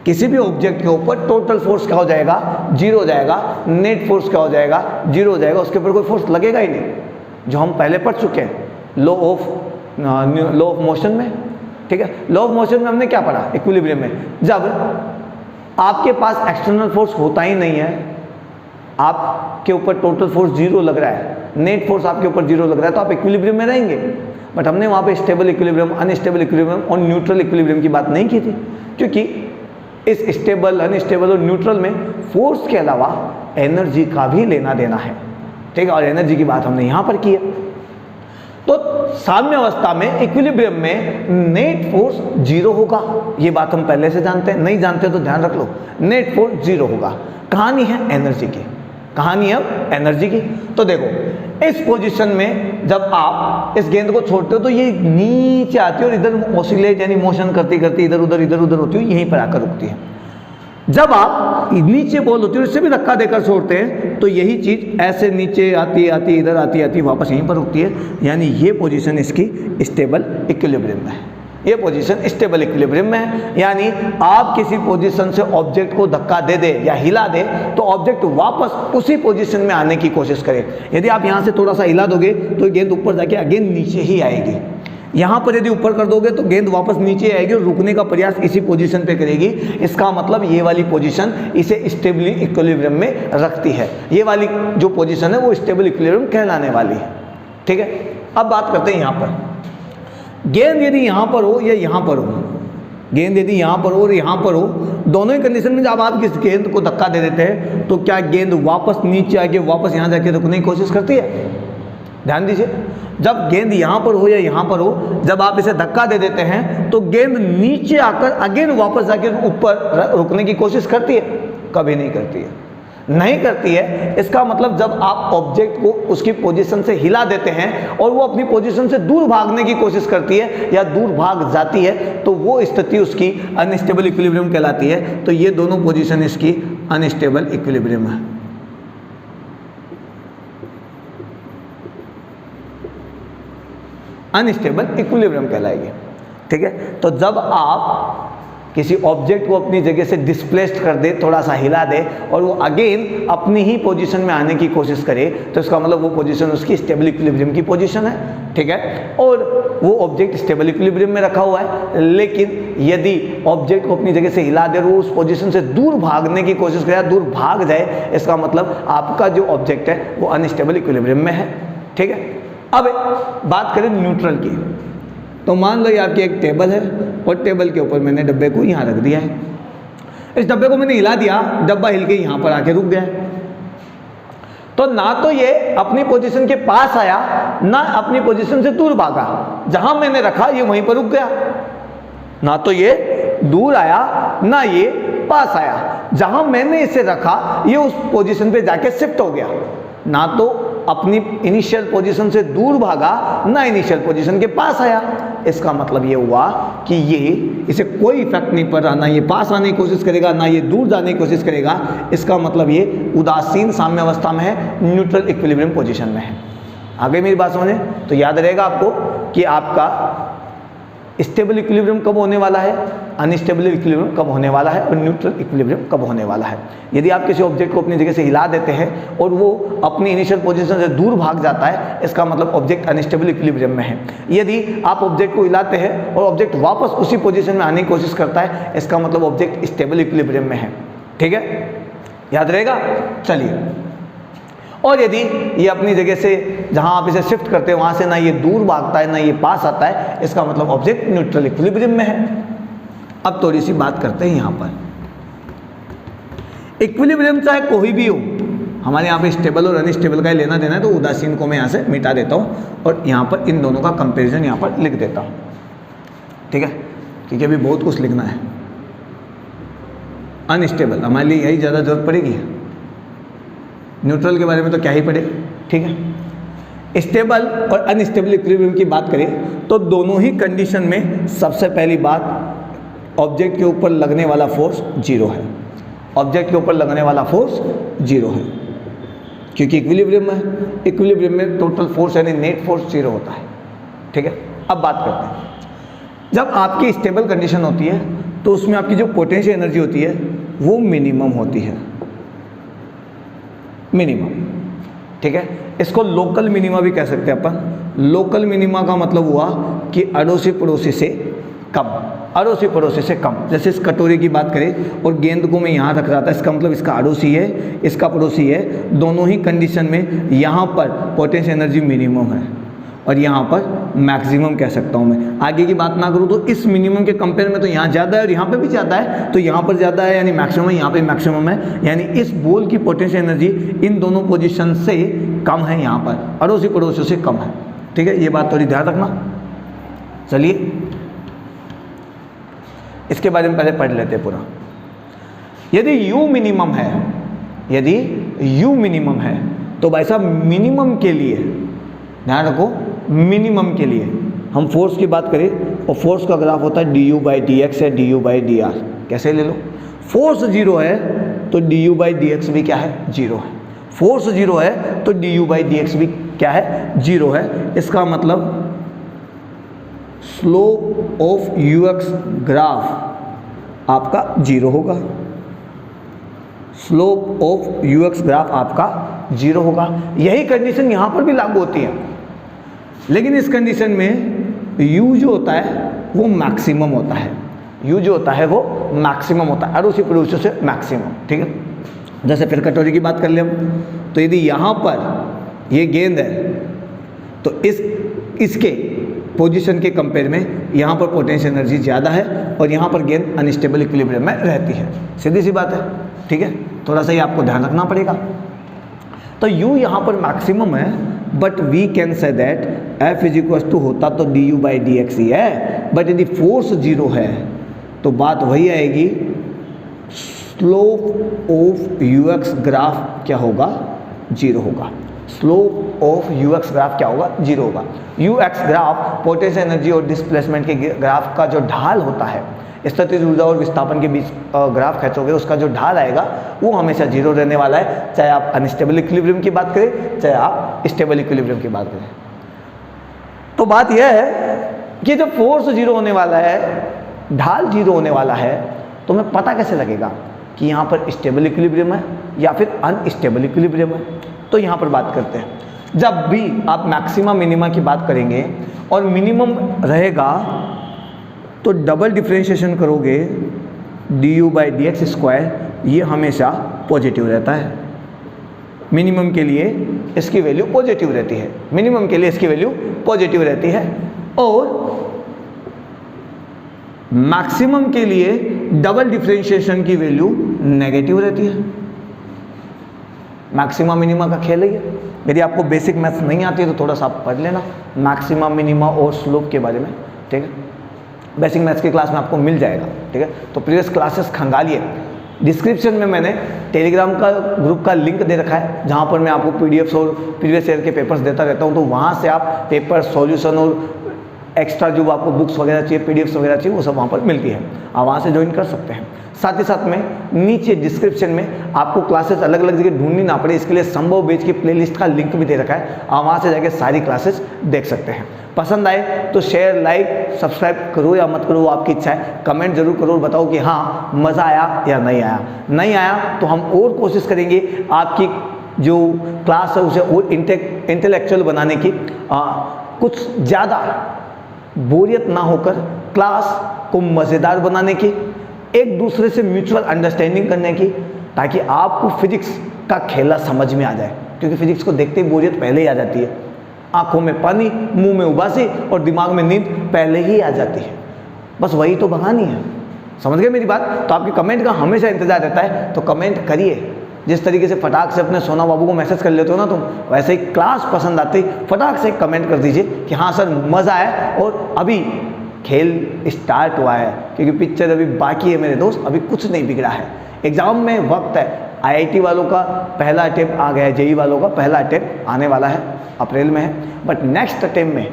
किसी भी ऑब्जेक्ट के ऊपर टोटल फोर्स क्या हो जाएगा, जीरो हो जाएगा, नेट फोर्स क्या हो जाएगा, जीरो हो जाएगा, उसके ऊपर कोई फोर्स लगेगा ही नहीं, जो हम पहले पढ़ चुके हैं लॉ ऑफ मोशन में, ठीक है। लॉ ऑफ मोशन में हमने क्या पढ़ा इक्विलिब्रियम में, जब आपके पास एक्सटर्नल फोर्स होता ही नहीं है, आपके ऊपर टोटल फोर्स जीरो लग रहा है, नेट फोर्स आपके ऊपर जीरो लग रहा है, तो आप इक्विलिब्रियम में रहेंगे। बट हमने वहाँ पे स्टेबल इक्विलिब्रियम, अनस्टेबल इक्विलिब्रियम और न्यूट्रल इक्विलिब्रियम की बात नहीं की थी, क्योंकि इस स्टेबल, अनस्टेबल और न्यूट्रल में फोर्स के अलावा एनर्जी का भी लेना देना है, ठीक है, और एनर्जी की बात हमने यहाँ पर की है। तो साम्य अवस्था में इक्विलिब्रियम में नेट फोर्स जीरो होगा, ये बात हम पहले से जानते हैं, नहीं जानते तो ध्यान रख लो, नेट फोर्स जीरो होगा। कहानी है एनर्जी की, कहानी है एनर्जी की। तो देखो इस पोजीशन में जब आप इस गेंद को छोड़ते हो तो ये नीचे आती है और इधर ऑसिलेट यानी मोशन करती करती इधर उधर होती है, यहीं पर आकर रुकती है। जब आप नीचे बॉल होती है इससे भी धक्का देकर छोड़ते हैं तो यही चीज ऐसे नीचे आती आती इधर आती वापस यहीं पर रुकती है, यानी ये पोजीशन इसकी स्टेबल इक्विलिब्रियम में है, ये पोजीशन स्टेबल इक्विलिब्रियम में है। यानी आप किसी पोजीशन से ऑब्जेक्ट को धक्का दे दे या हिला दे तो ऑब्जेक्ट वापस उसी पोजीशन में आने की कोशिश करे। यदि आप यहाँ से थोड़ा सा हिला दोगे तो गेंद ऊपर जाके अगेन नीचे ही आएगी, यहाँ पर यदि ऊपर कर दोगे तो गेंद वापस नीचे आएगी और रुकने का प्रयास इसी पोजीशन पे करेगी। इसका मतलब ये वाली पोजीशन इसे स्टेबल इक्विलिब्रियम में रखती है, ये वाली जो पोजीशन है वो स्टेबल इक्विलिब्रियम कहलाने वाली है, ठीक है। अब बात करते हैं यहाँ पर गेंद यदि यहाँ पर हो या यहाँ पर हो, गेंद यदि यहाँ पर हो और यहाँ पर हो, दोनों ही कंडीशन में जब आप किस गेंद को धक्का दे देते हैं तो क्या गेंद वापस नीचे आके वापस यहाँ जाके रुकने की कोशिश करती है? ध्यान दीजिए, जब गेंद यहाँ पर हो या यहाँ पर हो, जब आप इसे धक्का दे देते हैं तो गेंद नीचे आकर अगेन वापस जाके ऊपर रुकने की कोशिश करती है? कभी नहीं करती है, नहीं करती है। इसका मतलब जब आप ऑब्जेक्ट को उसकी पोजीशन से हिला देते हैं और वो अपनी पोजीशन से दूर भागने की कोशिश करती है या दूर भाग जाती है तो वो स्थिति उसकी अनस्टेबल इक्विलिब्रियम कहलाती है। तो ये दोनों पोजीशन इसकी अनस्टेबल इक्विलिब्रियम है। अनस्टेबल इक्विलिब्रियम कहलाएगी, ठीक है। तो जब आप किसी ऑब्जेक्ट को अपनी जगह से डिस्प्लेस्ड कर दे, थोड़ा सा हिला दे और वो अगेन अपनी ही पोजीशन में आने की कोशिश करे तो इसका मतलब वो पोजीशन उसकी स्टेबल इक्विलिब्रियम की पोजीशन है, ठीक है। और वो ऑब्जेक्ट स्टेबल इक्विलिब्रियम में रखा हुआ है, लेकिन यदि ऑब्जेक्ट को अपनी जगह से हिला दे और वो उस पोजीशन से दूर भागने की कोशिश करे, दूर भाग जाए, इसका मतलब आपका जो ऑब्जेक्ट है वो अनस्टेबल इक्विलिब्रियम में है, ठीक है। अब बात करें न्यूट्रल की, तो मान लो ये आपकी एक टेबल है और टेबल के ऊपर मैंने डब्बे को यहाँ रख दिया है। इस डब्बे को मैंने हिला दिया, डब्बा हिल के यहाँ पर आके रुक गया। तो ना तो ये अपनी पोजीशन के पास आया ना अपनी पोजीशन से दूर भागा, जहां मैंने रखा ये वहीं पर रुक गया। ना तो ये दूर आया ना ये पास आया, जहां मैंने इसे रखा ये उस पोजीशन पे जाके शिफ्ट हो गया। ना तो अपनी इनिशियल पोजीशन से दूर भागा, ना इनिशियल पोजीशन के पास आया। इसका मतलब ये हुआ कि ये इसे कोई इफेक्ट नहीं पड़ रहा, ना ये पास आने की कोशिश करेगा ना ये दूर जाने की कोशिश करेगा। इसका मतलब ये उदासीन साम्य अवस्था में है, न्यूट्रल इक्विलिब्रियम पोजीशन में है। आगे मेरी बात समझे तो याद रहेगा आपको कि आपका स्टेबल इक्विलिब्रियम कब होने वाला है, अनस्टेबल इक्विलिब्रियम कब होने वाला है और न्यूट्रल इक्विलिब्रियम कब होने वाला है। यदि आप किसी ऑब्जेक्ट को अपनी जगह से हिला देते हैं और वो अपनी इनिशियल पोजीशन से दूर भाग जाता है, इसका मतलब ऑब्जेक्ट अनस्टेबल इक्विलिब्रियम में है। यदि आप ऑब्जेक्ट को हिलाते हैं और ऑब्जेक्ट वापस उसी पोजीशन में आने की कोशिश करता है, इसका मतलब ऑब्जेक्ट स्टेबल इक्विलिब्रियम में है। ठीक है, याद रहेगा। चलिए, और यदि ये अपनी जगह से जहां आप इसे शिफ्ट करते हैं वहां से ना ये दूर भागता है ना ये पास आता है, इसका मतलब ऑब्जेक्ट न्यूट्रल इक्विलिब्रियम में है। अब थोड़ी सी बात करते हैं यहां पर। इक्विलिब्रियम चाहे कोई भी हो, हमारे यहाँ पे स्टेबल और अनस्टेबल का ही लेना देना है, तो उदासीन को मैं यहाँ से मिटा देता हूँ और यहाँ पर इन दोनों का कंपेरिजन यहाँ पर लिख देता हूँ। ठीक है, क्योंकि अभी बहुत कुछ लिखना है। अनस्टेबल हमारे लिए यही ज़्यादा जरूरत पड़ेगी, न्यूट्रल के बारे में तो क्या ही पड़े। ठीक है, स्टेबल और अनस्टेबल इक्विलिब्रियम की बात करें तो दोनों ही कंडीशन में सबसे पहली बात ऑब्जेक्ट के ऊपर लगने वाला फोर्स जीरो है। ऑब्जेक्ट के ऊपर लगने वाला फोर्स जीरो है, क्योंकि इक्विलिब्रियम है। इक्विलिब्रियम में टोटल फोर्स यानी नेट फोर्स जीरो होता है। ठीक है, अब बात करते हैं, जब आपकी स्टेबल कंडीशन होती है तो उसमें आपकी जो पोटेंशियल एनर्जी होती है वो मिनिमम होती है, मिनिमम। ठीक है, इसको लोकल मिनिमा भी कह सकते हैं अपन। लोकल मिनिमा का मतलब हुआ कि अड़ोसी पड़ोसी से कम, अड़ोसी पड़ोसी से कम। जैसे इस कटोरी की बात करें और गेंद को मैं यहाँ रख रहा था, इसका मतलब इसका अड़ोसी है, इसका पड़ोसी है। दोनों ही कंडीशन में यहाँ पर पोटेंशियल एनर्जी मिनिमम है और यहाँ पर मैक्सिमम कह सकता हूँ मैं। आगे की बात ना करूँ तो इस मिनिमम के कंपेयर में तो यहाँ ज़्यादा है और यहाँ पे भी ज़्यादा है, तो यहाँ पर ज़्यादा है यानी मैक्सिमम है, यहाँ पे मैक्सिमम है, यानी इस बॉल की पोटेंशियल एनर्जी इन दोनों पोजीशन से कम है, यहाँ पर अड़ोसी पड़ोसियों से कम है। ठीक है, ये बात थोड़ी ध्यान रखना। चलिए, इसके बारे में पहले पढ़ लेते हैं पूरा। यदि U मिनिमम है, यदि U मिनिमम है तो भाई साहब मिनिमम के लिए ध्यान रखो, मिनिमम के लिए हम फोर्स की बात करें और फोर्स का ग्राफ होता है du/dx या du/dr। कैसे ले लो, फोर्स जीरो है तो du/dx भी क्या है, जीरो है। फोर्स जीरो है तो du/dx भी क्या है, जीरो है। इसका मतलब स्लोप ऑफ ux ग्राफ आपका जीरो होगा, स्लोप ऑफ ux ग्राफ आपका जीरो होगा। यही कंडीशन यहां पर भी लागू होती है, लेकिन इस कंडीशन में u जो होता है वो मैक्सिमम होता है। u जो होता है वो मैक्सिमम होता है, अड़ोसी पड़ोसियों से मैक्सिमम। ठीक है, जैसे फिर कटोरी की बात कर ले हम, तो यदि यहाँ पर ये गेंद है तो इसके पोजीशन के कंपेयर में यहाँ पर पोटेंशियल एनर्जी ज़्यादा है और यहाँ पर गेंद अनस्टेबल इक्विलिब्रियम में रहती है। सीधी सी बात है। ठीक है, थोड़ा सा ये आपको ध्यान रखना पड़ेगा। तो u यहाँ पर मैक्सिमम है, but we can say that F is equal to होता तो du/dx ही है, बट यदि फोर्स जीरो है तो बात वही आएगी, स्लोप ऑफ ux ग्राफ क्या होगा, जीरो होगा। स्लोप ऑफ ux ग्राफ क्या होगा, जीरो होगा। ux ग्राफ पोटेंशियल एनर्जी और डिस्प्लेसमेंट के ग्राफ का जो ढाल होता है, स्थितिज ऊर्जा और विस्थापन के बीच ग्राफ खींचोगे उसका जो ढाल आएगा वो हमेशा जीरो रहने वाला है, चाहे आप अनस्टेबल इक्विलिब्रियम की बात करें चाहे आप स्टेबल इक्विलिब्रियम की बात करें। तो बात यह है कि जब फोर्स जीरो होने वाला है, ढाल जीरो होने वाला है, तो हमें पता कैसे लगेगा कि यहाँ पर स्टेबल इक्विलिब्रियम है या फिर अनस्टेबल इक्विलिब्रियम है। तो यहाँ पर बात करते हैं, जब भी आप मैक्सिमा मिनिमा की बात करेंगे और मिनिमम रहेगा तो डबल डिफरेंशिएशन करोगे du/dx स्क्वायर, ये हमेशा पॉजिटिव रहता है। मिनिमम के लिए इसकी वैल्यू पॉजिटिव रहती है, मिनिमम के लिए इसकी वैल्यू पॉजिटिव रहती है, और मैक्सिमम के लिए डबल डिफरेंशिएशन की वैल्यू नेगेटिव रहती है। मैक्सिमा मिनिमा का खेल है ये। यदि आपको बेसिक मैथ्स नहीं आती है तो थोड़ा सा आप पढ़ लेना मैक्सिमा मिनिमा और स्लोप के बारे में। ठीक है, बेसिक मैथ्स की क्लास में आपको मिल जाएगा। ठीक है, तो प्रीवियस क्लासेस खंगालिए, डिस्क्रिप्शन में मैंने टेलीग्राम का ग्रुप का लिंक दे रखा है, जहाँ पर मैं आपको पीडीएफ्स और प्रीवियस ईयर के पेपर्स देता रहता हूँ। तो वहाँ से आप पेपर, सॉल्यूशन और एक्स्ट्रा जो आपको बुक्स वगैरह चाहिए, पीडीएफ्स वगैरह चाहिए, वो सब वहाँ पर मिलती है। आप वहाँ से ज्वाइन कर सकते हैं। साथ ही साथ में नीचे डिस्क्रिप्शन में आपको क्लासेस अलग अलग जगह ढूंढनी ना पड़े, इसके लिए संभव बैच की प्लेलिस्ट का लिंक भी दे रखा है। आप वहाँ से जाके सारी क्लासेस देख सकते हैं। पसंद आए तो शेयर, लाइक, सब्सक्राइब करो या मत करो, वो आपकी इच्छा है। कमेंट जरूर करो और बताओ कि हाँ मज़ा आया या नहीं आया। नहीं आया तो हम और कोशिश करेंगे आपकी जो क्लास है उसे और इंटेलेक्चुअल बनाने की, कुछ ज़्यादा बोरियत ना होकर क्लास को मज़ेदार बनाने की, एक दूसरे से म्यूचुअल अंडरस्टैंडिंग करने की, ताकि आपको फिजिक्स का खेला समझ में आ जाए। क्योंकि फिजिक्स को देखते ही बोरियत पहले ही आ जाती है, आंखों में पानी, मुंह में उबासी और दिमाग में नींद पहले ही आ जाती है। बस वही तो भगानी है। समझ गए मेरी बात? तो आपके कमेंट का हमेशा इंतजार रहता है, तो कमेंट करिए। जिस तरीके से फटाक से अपने सोना बाबू को मैसेज कर लेते हो ना तुम, वैसे ही क्लास पसंद आते ही फटाक से कमेंट कर दीजिए कि हाँ सर मज़ा आया और अभी खेल स्टार्ट हुआ है। क्योंकि पिक्चर अभी बाकी है मेरे दोस्त, अभी कुछ नहीं बिगड़ा है। एग्ज़ाम में वक्त है। आईआईटी वालों का पहला अटेम्प्ट आ गया है, जेई वालों का पहला अटेम्प्ट आने वाला है, अप्रैल में है। बट नेक्स्ट अटेम्प्ट में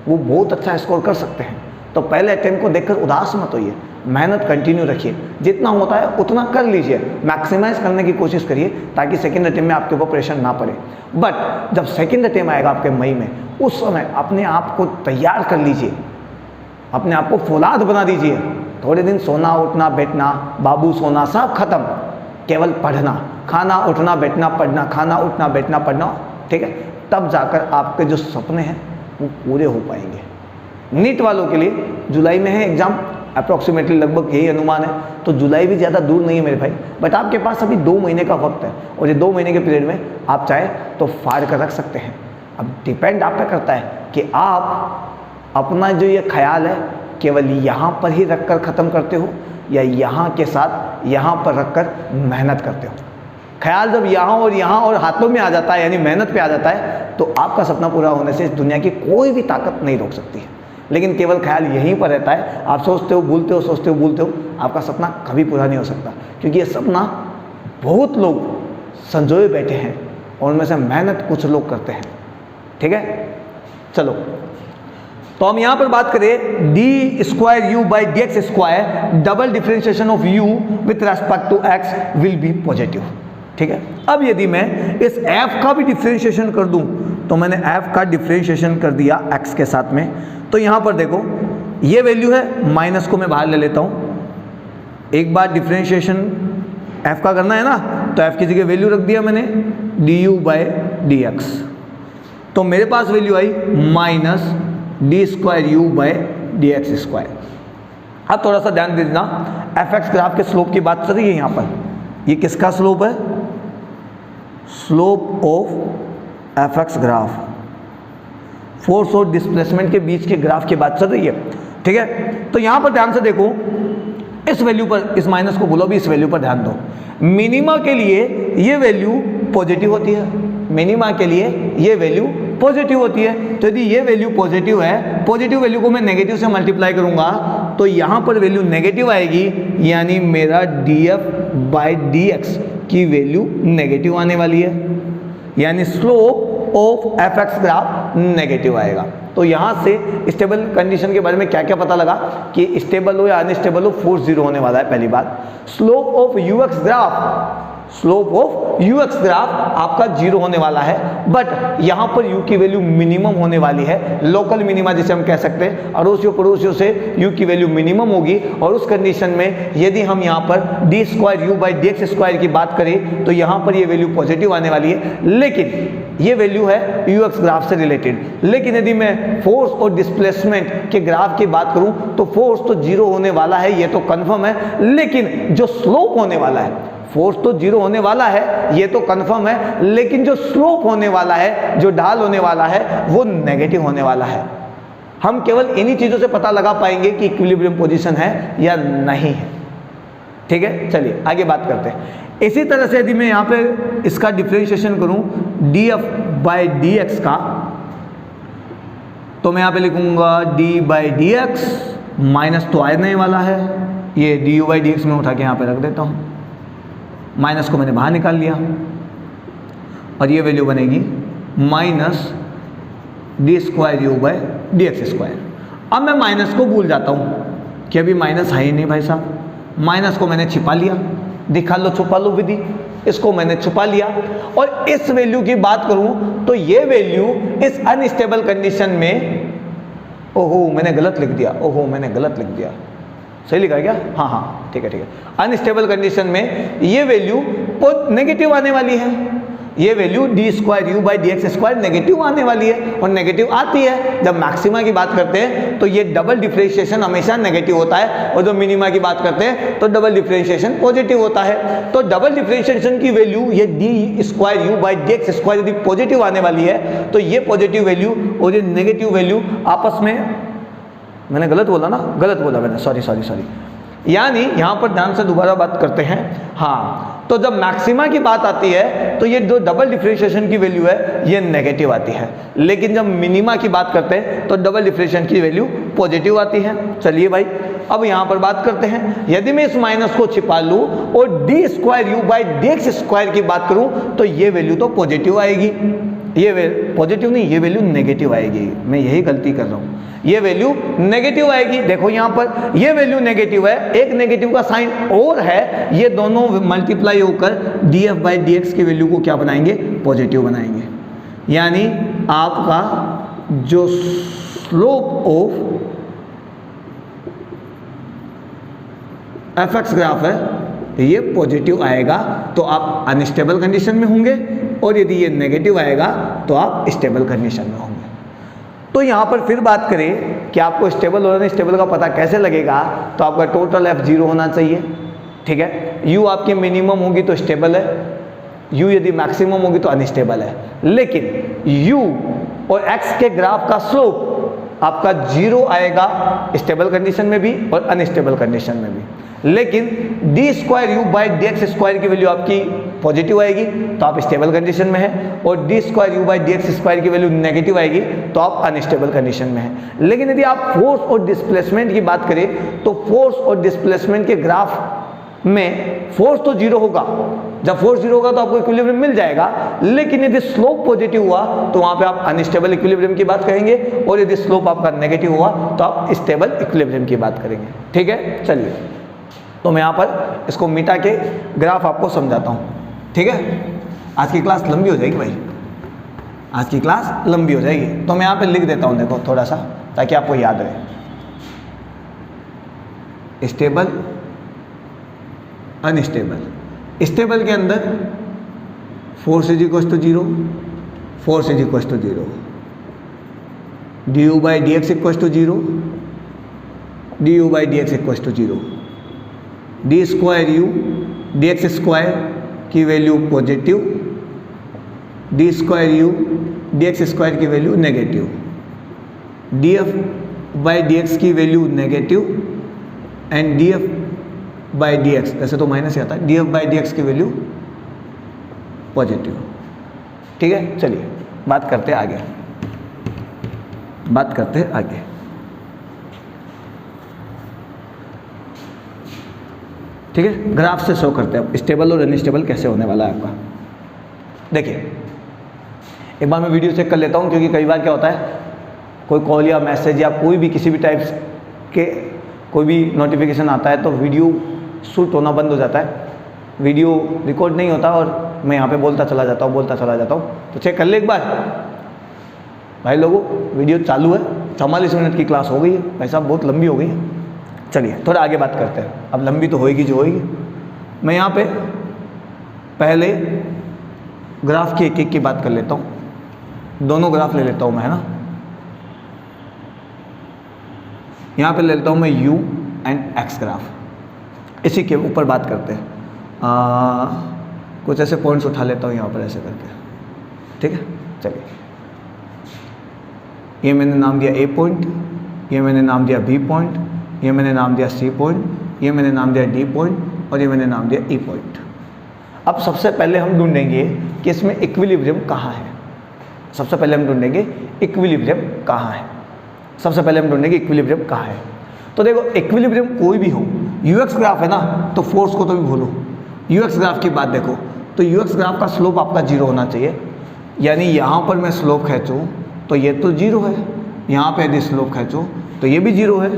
वो बहुत अच्छा स्कोर कर सकते हैं। तो पहले अटेम्प्ट को देखकर उदास मत होइए, मेहनत कंटिन्यू रखिए, जितना होता है उतना कर लीजिए, मैक्सिमाइज करने की कोशिश करिए, ताकि सेकंड अटेम्प्ट में आपके ऊपर प्रेशर ना पड़े। बट जब सेकंड अटेम्प्ट आएगा आपके मई में, उस समय अपने आप को तैयार कर लीजिए, अपने आप को फौलाद बना दीजिए। थोड़े दिन सोना उठना बैठना, बाबू सोना सब खत्म, केवल पढ़ना, खाना उठना बैठना पढ़ना, खाना उठना बैठना पढ़ना, ठीक है? तब जाकर आपके जो सपने हैं वो पूरे हो पाएंगे। नीट वालों के लिए जुलाई में है एग्ज़ाम, अप्रॉक्सीमेटली लगभग यही अनुमान है। तो जुलाई भी ज़्यादा दूर नहीं है मेरे भाई। बट आपके पास अभी 2 महीने का वक्त है, और ये 2 महीने के पीरियड में आप चाहे तो फाड़ कर रख सकते हैं। अब डिपेंड आप पे करता है कि आप अपना जो ये ख्याल है केवल यहाँ पर ही रख कर ख़त्म करते हो, या यहाँ के साथ यहाँ पर रख कर मेहनत करते हो। ख्याल जब यहाँ और हाथों में आ जाता है, यानी मेहनत पे आ जाता है, तो आपका सपना पूरा होने से इस दुनिया की कोई भी ताकत नहीं रोक सकती है। लेकिन केवल ख्याल यहीं पर रहता है, आप सोचते हो भूलते हो, सोचते हो भूलते हो, आपका सपना कभी पूरा नहीं हो सकता। क्योंकि ये सपना बहुत लोग संजोए बैठे हैं और उनमें से मेहनत कुछ लोग करते हैं। ठीक है, चलो तो हम यहाँ पर बात करें d square you by D x square, double differentiation of u with respect to x will be positive. ठीक है, अब यदि मैं इस f का भी डिफ्रेंशिएशन कर दूं, तो मैंने f का डिफ्रेंशिएशन कर दिया x के साथ में, तो यहाँ पर देखो ये वैल्यू है, माइनस को मैं बाहर ले लेता हूँ। एक बार डिफ्रेंशिएशन f का करना है ना, तो f की जगह वैल्यू रख दिया मैंने D U by D X, तो मेरे पास value I minus D square you by D x square. अब थोड़ा सा ध्यान दे देना, एफ एक्स ग्राफ के स्लोप की बात चल रही है यहाँ पर। ये किसका स्लोप है? Slope of F X graph, force और डिस्प्लेसमेंट के बीच के ग्राफ की बात चल रही है। ठीक है, तो यहाँ पर ध्यान से देखो, इस वैल्यू पर, इस माइनस को बोलो भी, इस वैल्यू पर ध्यान दो। मिनिमा के लिए ये वैल्यू पॉजिटिव होती है, मिनिमा के लिए ये वैल्यू पॉजिटिव होती है। तो यदि ये वैल्यू पॉजिटिव है, पॉजिटिव वैल्यू को मैं नेगेटिव से मल्टीप्लाई करूंगा, तो यहाँ पर वैल्यू नेगेटिव आएगी, यानी मेरा D F by D X की वैल्यू नेगेटिव आने वाली है, यानी slope of F X graph negative आएगा। तो यहाँ से स्टेबल कंडीशन के बारे में क्या क्या पता लगा कि स्टेबल हो या अनस्टेबल हो, फोर्स जीरो होने वाला है, पहली बात। Slope of you x graph, slope of you x graph आपका जीरो होने वाला है, बट यहाँ पर यू की वैल्यू मिनिमम होने वाली है, लोकल मिनिमा जिसे हम कह सकते हैं। अड़ोसियों पड़ोसियों से यू की वैल्यू मिनिमम होगी, और उस कंडीशन में यदि हम यहाँ पर D square you by D x square की बात करें, तो यहाँ पर ये वैल्यू पॉजिटिव आने वाली है, लेकिन ये वैल्यू है यू एक्स ग्राफ से रिलेटेड। लेकिन यदि मैं फोर्स और डिस्प्लेसमेंट के ग्राफ की बात करूँ, तो फोर्स तो जीरो होने वाला है, ये तो कन्फर्म है, लेकिन जो स्लोप होने वाला है, फोर्स तो जीरो होने वाला है, ये तो कंफर्म है, लेकिन जो स्लोप होने वाला है, जो ढाल होने वाला है, वो नेगेटिव होने वाला है। हम केवल इन्हीं चीज़ों से पता लगा पाएंगे कि इक्विलिब्रियम पोजीशन है या नहीं है। ठीक है, चलिए आगे बात करते हैं। इसी तरह से यदि मैं यहाँ पे इसका डिफ्रेंशिएशन करूँ D F by D x का, तो मैं यहाँ पे लिखूंगा D by D x, minus तो आने वाला है, ये D U by D x में उठा के यहाँ पे रख देता हूँ, माइनस को मैंने बाहर निकाल लिया और ये वैल्यू बनेगी minus D square you by D x square. अब मैं माइनस को भूल जाता हूँ कि अभी माइनस है ही नहीं भाई साहब, माइनस को मैंने छिपा लिया, दिखा लो छुपा लो विधि, इसको मैंने छुपा लिया। और इस वैल्यू की बात करूं तो ये वैल्यू इस अनस्टेबल कंडीशन में, ओहो मैंने गलत लिख दिया, ओहो मैंने गलत लिख दिया, सही लिखा क्या? हाँ हाँ ठीक है। अनस्टेबल कंडीशन में ये वैल्यू नेगेटिव आने वाली है, ये value D square you by D x square negative आने वाली है, और नेगेटिव आती है जब मैक्सिमा की बात करते हैं तो ये डबल डिफरेंशिएशन हमेशा नेगेटिव होता है, और जब मिनिमा की बात करते हैं तो डबल डिफरेंशिएशन पॉजिटिव होता है। तो डबल डिफरेंशिएशन की वैल्यू ये D square you by D x square यदि पॉजिटिव आने वाली है तो ये पॉजिटिव वैल्यू और ये नेगेटिव वैल्यू आपस में, मैंने गलत बोला ना, गलत बोला मैंने, सॉरी। यानी यहाँ पर ध्यान से दोबारा बात करते हैं। हाँ, तो जब मैक्सिमा की बात आती है तो ये जो डबल डिफरेंशिएशन की वैल्यू है ये नेगेटिव आती है, लेकिन जब मिनिमा की बात करते हैं तो डबल डिफरेंशिएशन की वैल्यू पॉजिटिव आती है। चलिए भाई अब यहाँ पर बात करते हैं, यदि मैं इस माइनस को छिपा लूँ और D square you by D x square की बात करूँ तो ये वैल्यू तो पॉजिटिव आएगी, ये पॉजिटिव नहीं, ये वैल्यू नेगेटिव आएगी। मैं यही गलती कर रहा हूँ, ये वैल्यू नेगेटिव आएगी। देखो यहाँ पर ये वैल्यू नेगेटिव है, एक नेगेटिव का साइन और है, ये दोनों मल्टीप्लाई होकर D F by D X की वैल्यू को क्या बनाएंगे? पॉजिटिव बनाएंगे। यानी आपका जो slope of F X graph है ये पॉजिटिव आएगा तो आप अनस्टेबल कंडीशन में होंगे, और यदि ये नेगेटिव आएगा तो आप स्टेबल कंडीशन में होंगे। तो यहाँ पर फिर बात करें कि आपको स्टेबल और अनस्टेबल का पता कैसे लगेगा, तो आपका टोटल एफ 0 होना चाहिए, ठीक है। यू आपकी मिनिमम होगी तो स्टेबल है, यू यदि मैक्सिमम होगी तो अनस्टेबल है। लेकिन यू और एक्स के ग्राफ का स्लोप आपका 0 आएगा स्टेबल कंडीशन में भी और अनस्टेबल कंडीशन में भी। लेकिन D square you by D x square की वैल्यू आपकी पॉजिटिव आएगी तो आप स्टेबल कंडीशन में हैं, और D square you by D x square की वैल्यू नेगेटिव आएगी तो आप अनस्टेबल कंडीशन में हैं। लेकिन यदि आप फोर्स और डिस्प्लेसमेंट की बात करें तो फोर्स और डिस्प्लेसमेंट के ग्राफ में फोर्स तो 0 होगा, जब फोर्स 0 होगा तो आपको इक्विलिब्रियम मिल जाएगा। लेकिन यदि स्लोप पॉजिटिव हुआ तो वहां पे आप अनस्टेबल इक्विलिब्रियम की बात करेंगे, और यदि स्लोप आपका नेगेटिव हुआ तो आप स्टेबल इक्विलिब्रियम की बात करेंगे, ठीक है। चलिए तो मैं यहाँ पर इसको मिटा के ग्राफ आपको समझाता हूँ, ठीक है। आज की क्लास लंबी हो जाएगी भाई, आज की क्लास लंबी हो जाएगी, तो मैं यहाँ पे लिख देता हूँ, देखो थोड़ा सा ताकि आपको याद रहे। स्टेबल अनस्टेबल, स्टेबल के अंदर force is equal to 0, force is equal to 0, D U by D X equal to 0, D U by D X equal to 0, D square U D x square की value positive, D square U D x square की value negative, D F by D X की value negative, and D F by D X, वैसे तो minus ही आता है, D F by D X की value positive, ठीक है। चलिए बात करते हैं आगे, बात करते हैं आगे। ठीक है, ग्राफ से शो करते हैं स्टेबल और अनस्टेबल कैसे होने वाला है आपका। देखिए एक बार मैं वीडियो चेक कर लेता हूँ, क्योंकि कई बार क्या होता है कोई कॉल या मैसेज या कोई भी किसी भी टाइप के कोई भी नोटिफिकेशन आता है तो वीडियो शूट होना बंद हो जाता है, वीडियो रिकॉर्ड नहीं होता और मैं यहाँ पे बोलता चला जाता हूँ। तो चेक कर ले एक बार भाई लोगों, वीडियो चालू है, 44 मिनट की क्लास हो गई है भाई साहब, बहुत लंबी हो गई है। चलिए थोड़ा आगे बात करते हैं, अब लंबी तो होएगी जो होएगी। मैं यहाँ पे पहले ग्राफ की एक एक की बात कर लेता हूँ, दोनों ग्राफ ले लेता हूँ मैं, है ना। यहाँ पे ले लेता हूँ मैं यू एंड एक्स ग्राफ, इसी के ऊपर बात करते हैं। कुछ ऐसे पॉइंट्स उठा लेता हूँ यहाँ पर ऐसे करके, ठीक है। चलिए ये मैंने नाम दिया ए पॉइंट, ये मैंने नाम दिया बी पॉइंट, ये मैंने नाम दिया सी पॉइंट, ये मैंने नाम दिया डी पॉइंट, और ये मैंने नाम दिया ई पॉइंट। अब सबसे पहले हम ढूंढेंगे कि इसमें इक्विलिब्रियम कहाँ है। सबसे पहले हम ढूंढेंगे इक्विलिब्रियम कहाँ है, सबसे पहले हम ढूंढेंगे इक्विलिब्रियम कहाँ है। तो देखो इक्विलिब्रियम कोई भी हो, यूएक्स ग्राफ है ना, तो फोर्स को तो भी भूलो, यूएक्स ग्राफ की बात देखो तो यूएक्स ग्राफ का स्लोप आपका जीरो होना चाहिए, यानी यहाँ पर मैं स्लोप खींचूँ तो ये तो जीरो है, यहाँ पे यदि स्लोप खींचूँ तो ये भी जीरो है,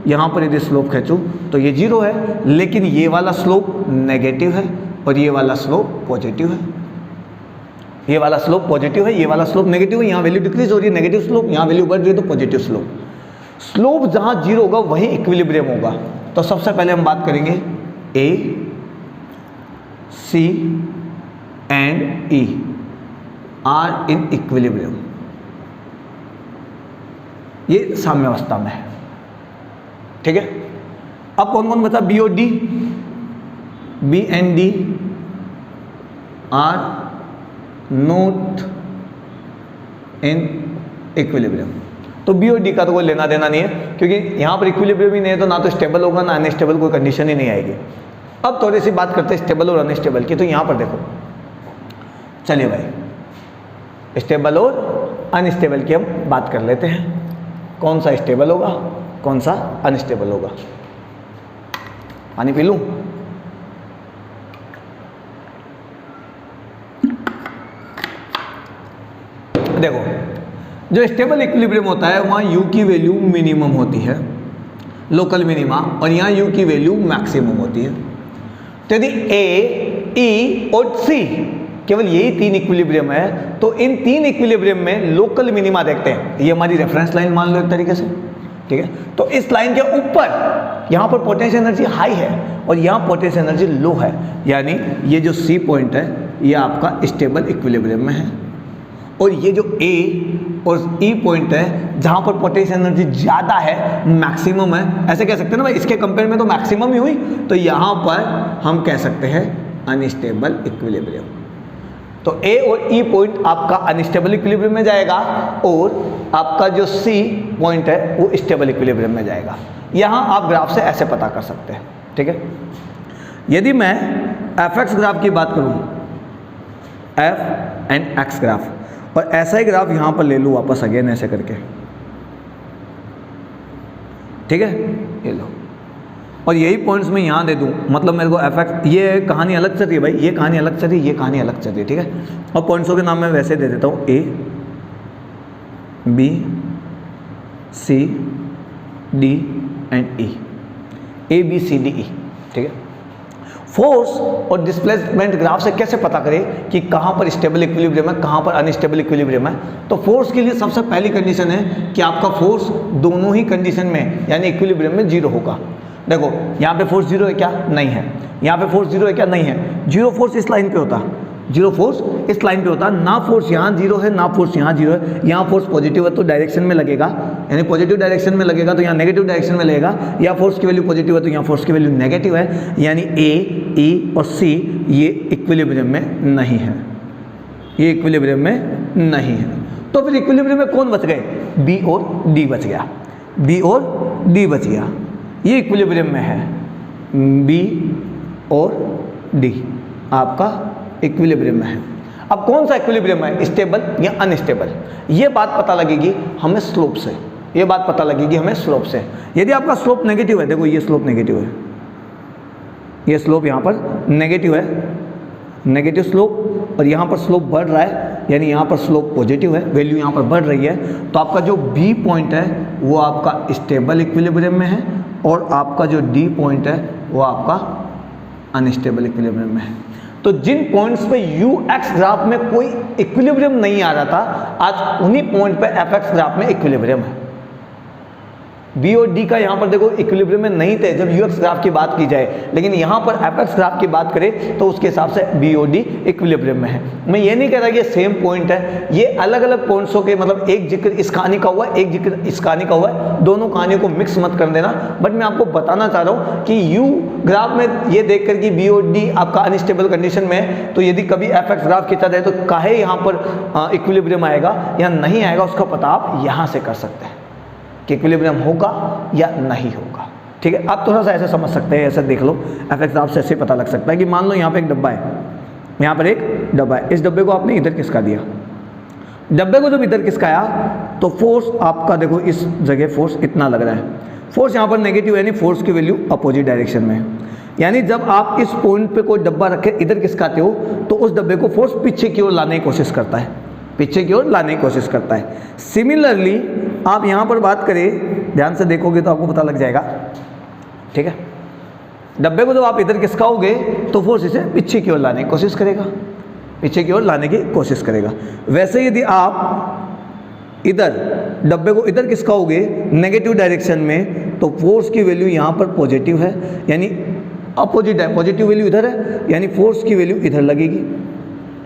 यहाँ पर यदि स्लोप खींचूँ तो ये जीरो है, लेकिन ये वाला स्लोप नेगेटिव है और ये वाला स्लोप पॉजिटिव है। ये वाला स्लोप पॉजिटिव है, ये वाला स्लोप नेगेटिव है, यहाँ वैल्यू डिक्रीज हो रही है नेगेटिव स्लोप, यहाँ वैल्यू बढ़ रही है तो पॉजिटिव स्लोप। स्लोप जहाँ जीरो होगा वही इक्विलिब्रियम होगा। तो सबसे पहले हम बात करेंगे A, C and E are in equilibrium, ये साम्यावस्था में है, ठीक है। अब कौन कौन बचा, बी और D, B and D are not in equilibrium. तो बी और डी का तो कोई लेना देना नहीं है, क्योंकि यहाँ पर इक्विलिब्रियम ही नहीं है तो ना तो स्टेबल होगा ना अनस्टेबल, कोई कंडीशन ही नहीं आएगी। अब थोड़ी सी बात करते हैं स्टेबल और अनस्टेबल की। तो यहाँ पर देखो, चलिए भाई स्टेबल और अनस्टेबल की हम बात कर लेते हैं। कौन सा स्टेबल होगा, कौन सा अनस्टेबल होगा। पानी पी लूँ? देखो, जो स्टेबल इक्विलिब्रियम होता है वहाँ u की वैल्यू मिनिमम होती है, लोकल मिनिमा, और यहाँ u की वैल्यू मैक्सिमम होती है। तो यदि A, E और C केवल यही तीन इक्विलिब्रियम है तो इन तीन इक्विलिब्रियम में लोकल मिनिमा देखते हैं। ये हमारी रेफरेंस लाइन मान लो एक तरीके से, ठीक है। तो इस लाइन के ऊपर यहाँ पर पोटेंशियल एनर्जी हाई है और यहाँ पोटेंशियल एनर्जी लो है, यानी ये जो C पॉइंट है ये आपका स्टेबल इक्विलिब्रियम में है, और ये जो A और E पॉइंट है जहाँ पर पोटेंशियल एनर्जी ज़्यादा है, मैक्सिमम है, ऐसे कह सकते हैं ना भाई, इसके कंपेयर में तो मैक्सिमम ही हुई, तो यहाँ पर हम कह सकते हैं अनस्टेबल इक्विलिब्रियम। तो A और E पॉइंट आपका अनस्टेबल इक्विलिब्रियम में जाएगा और आपका जो C पॉइंट है वो स्टेबल इक्विलिब्रियम में जाएगा। यहाँ आप ग्राफ से ऐसे पता कर सकते हैं, ठीक है। यदि मैं fx ग्राफ की बात करूँ, f एंड x ग्राफ, और ऐसा ही ग्राफ यहाँ पर ले लूँ वापस अगेन ऐसे करके, ठीक है, ये लो, और यही पॉइंट्स मैं यहाँ दे दूँ, मतलब मेरे को fx, ये कहानी अलग चल रही है भाई, ये कहानी अलग चल रही है, ये कहानी अलग चल रही है, ठीक है। और पॉइंट्सों के नाम मैं वैसे दे देता हूँ, A, B, C, D and E, A B C D E, ठीक है। फोर्स और डिस्प्लेसमेंट ग्राफ से कैसे पता करें कि कहाँ पर स्टेबल इक्विलिब्रियम है, कहाँ पर अनस्टेबल इक्विलिब्रियम है। तो फोर्स के लिए सबसे पहली कंडीशन है कि आपका फोर्स दोनों ही कंडीशन में यानी इक्विलिब्रियम में जीरो होगा। देखो यहाँ पे फोर्स जीरो है क्या, नहीं है, यहाँ पे फोर्स जीरो है क्या, नहीं है। जीरो फोर्स इस लाइन पे होता, जीरो फोर्स इस लाइन पे होता, ना फोर्स यहाँ जीरो है ना फोर्स यहाँ जीरो है। यहाँ फोर्स पॉजिटिव है तो डायरेक्शन में लगेगा, यानी पॉजिटिव डायरेक्शन में लगेगा, तो यहाँ नेगेटिव डायरेक्शन में लगेगा। या फोर्स की वैल्यू पॉजिटिव है तो यहाँ फोर्स की वैल्यू नेगेटिव है, यानी A, E और C ये इक्विलिब्रियम में नहीं है, ये इक्विलिब्रियम में नहीं है। तो फिर इक्विलिब्रियम में कौन बच गए, B और D बच गया, B और D बच गया, ये इक्विलिब्रियम में है, B और D आपका इक्विलिब्रियम में है। अब कौन सा इक्विलिब्रियम है, स्टेबल या अनस्टेबल, ये बात पता लगेगी हमें स्लोप से, ये बात पता लगेगी हमें स्लोप से। यदि आपका स्लोप नेगेटिव है, देखो ये स्लोप नेगेटिव है, ये स्लोप यहाँ पर नेगेटिव है, नेगेटिव स्लोप, और यहाँ पर स्लोप बढ़ रहा है, यानी यहाँ पर स्लोप पॉजिटिव है, वैल्यू यहाँ पर बढ़ रही है, तो आपका जो B पॉइंट है वो आपका स्टेबल इक्विलिब्रियम में है, और आपका जो D पॉइंट है वो आपका अनस्टेबल इक्विलिब्रियम में है। तो जिन पॉइंट्स पे UX ग्राफ में कोई इक्विलिब्रियम नहीं आ रहा था, आज उन्हीं पॉइंट पे FX ग्राफ में इक्विलिब्रियम है। B और D का यहाँ पर देखो इक्विलिब्रियम में नहीं थे जब UX ग्राफ की बात की जाए, लेकिन यहाँ पर FX ग्राफ की बात करें तो उसके हिसाब से B और D इक्विलिब्रियम में है। मैं ये नहीं कह रहा कि ये सेम पॉइंट है, ये अलग अलग पॉइंट्सों के, मतलब एक जिक्र इस कहानी का हुआ है, एक जिक्र इस कहानी का हुआ है, दोनों कहानियों को मिक्स मत कर देना। बट मैं आपको बताना चाह रहा हूँ कि U ग्राफ में ये देख कर कि B और D आपका अनस्टेबल कंडीशन में है, तो यदि कभी FX ग्राफ खींचा जाए तो काहे यहाँ पर इक्विलिब्रियम आएगा या नहीं आएगा, उसका पता आप यहाँ से कर सकते हैं कि इक्विलिब्रियम होगा या नहीं होगा, ठीक है। आप थोड़ा सा ऐसे समझ सकते हैं, ऐसे देख लो, FX ग्राफ से ऐसे पता लग सकता है कि मान लो यहाँ पे एक डब्बा है, यहाँ पर एक डब्बा है, इस डब्बे को आपने इधर खिसका दिया, डब्बे को जब इधर खिसकाया तो फोर्स आपका देखो इस जगह फोर्स इतना लग रहा है, फोर्स यहाँ पर नेगेटिव यानी फोर्स की वैल्यू अपोजिट डायरेक्शन में है। यानी जब आप इस पॉइंट पे कोई डब्बा रखे इधर खिसकाते हो तो उस डब्बे को फोर्स पीछे की ओर लाने की कोशिश करता है, पीछे की ओर लाने की कोशिश करता है। सिमिलरली आप यहाँ पर बात करें, ध्यान से देखोगे तो आपको पता लग जाएगा, ठीक है। डब्बे को जब आप इधर खिसकाओगे तो फोर्स इसे पीछे की ओर लाने की कोशिश करेगा, पीछे की ओर लाने की कोशिश करेगा। वैसे यदि आप इधर डब्बे को इधर खिसकाओगे नेगेटिव डायरेक्शन में तो फोर्स की वैल्यू यहाँ पर पॉजिटिव है, यानी अपोजिट है, पॉजिटिव वैल्यू इधर है, यानी फोर्स की वैल्यू इधर लगेगी।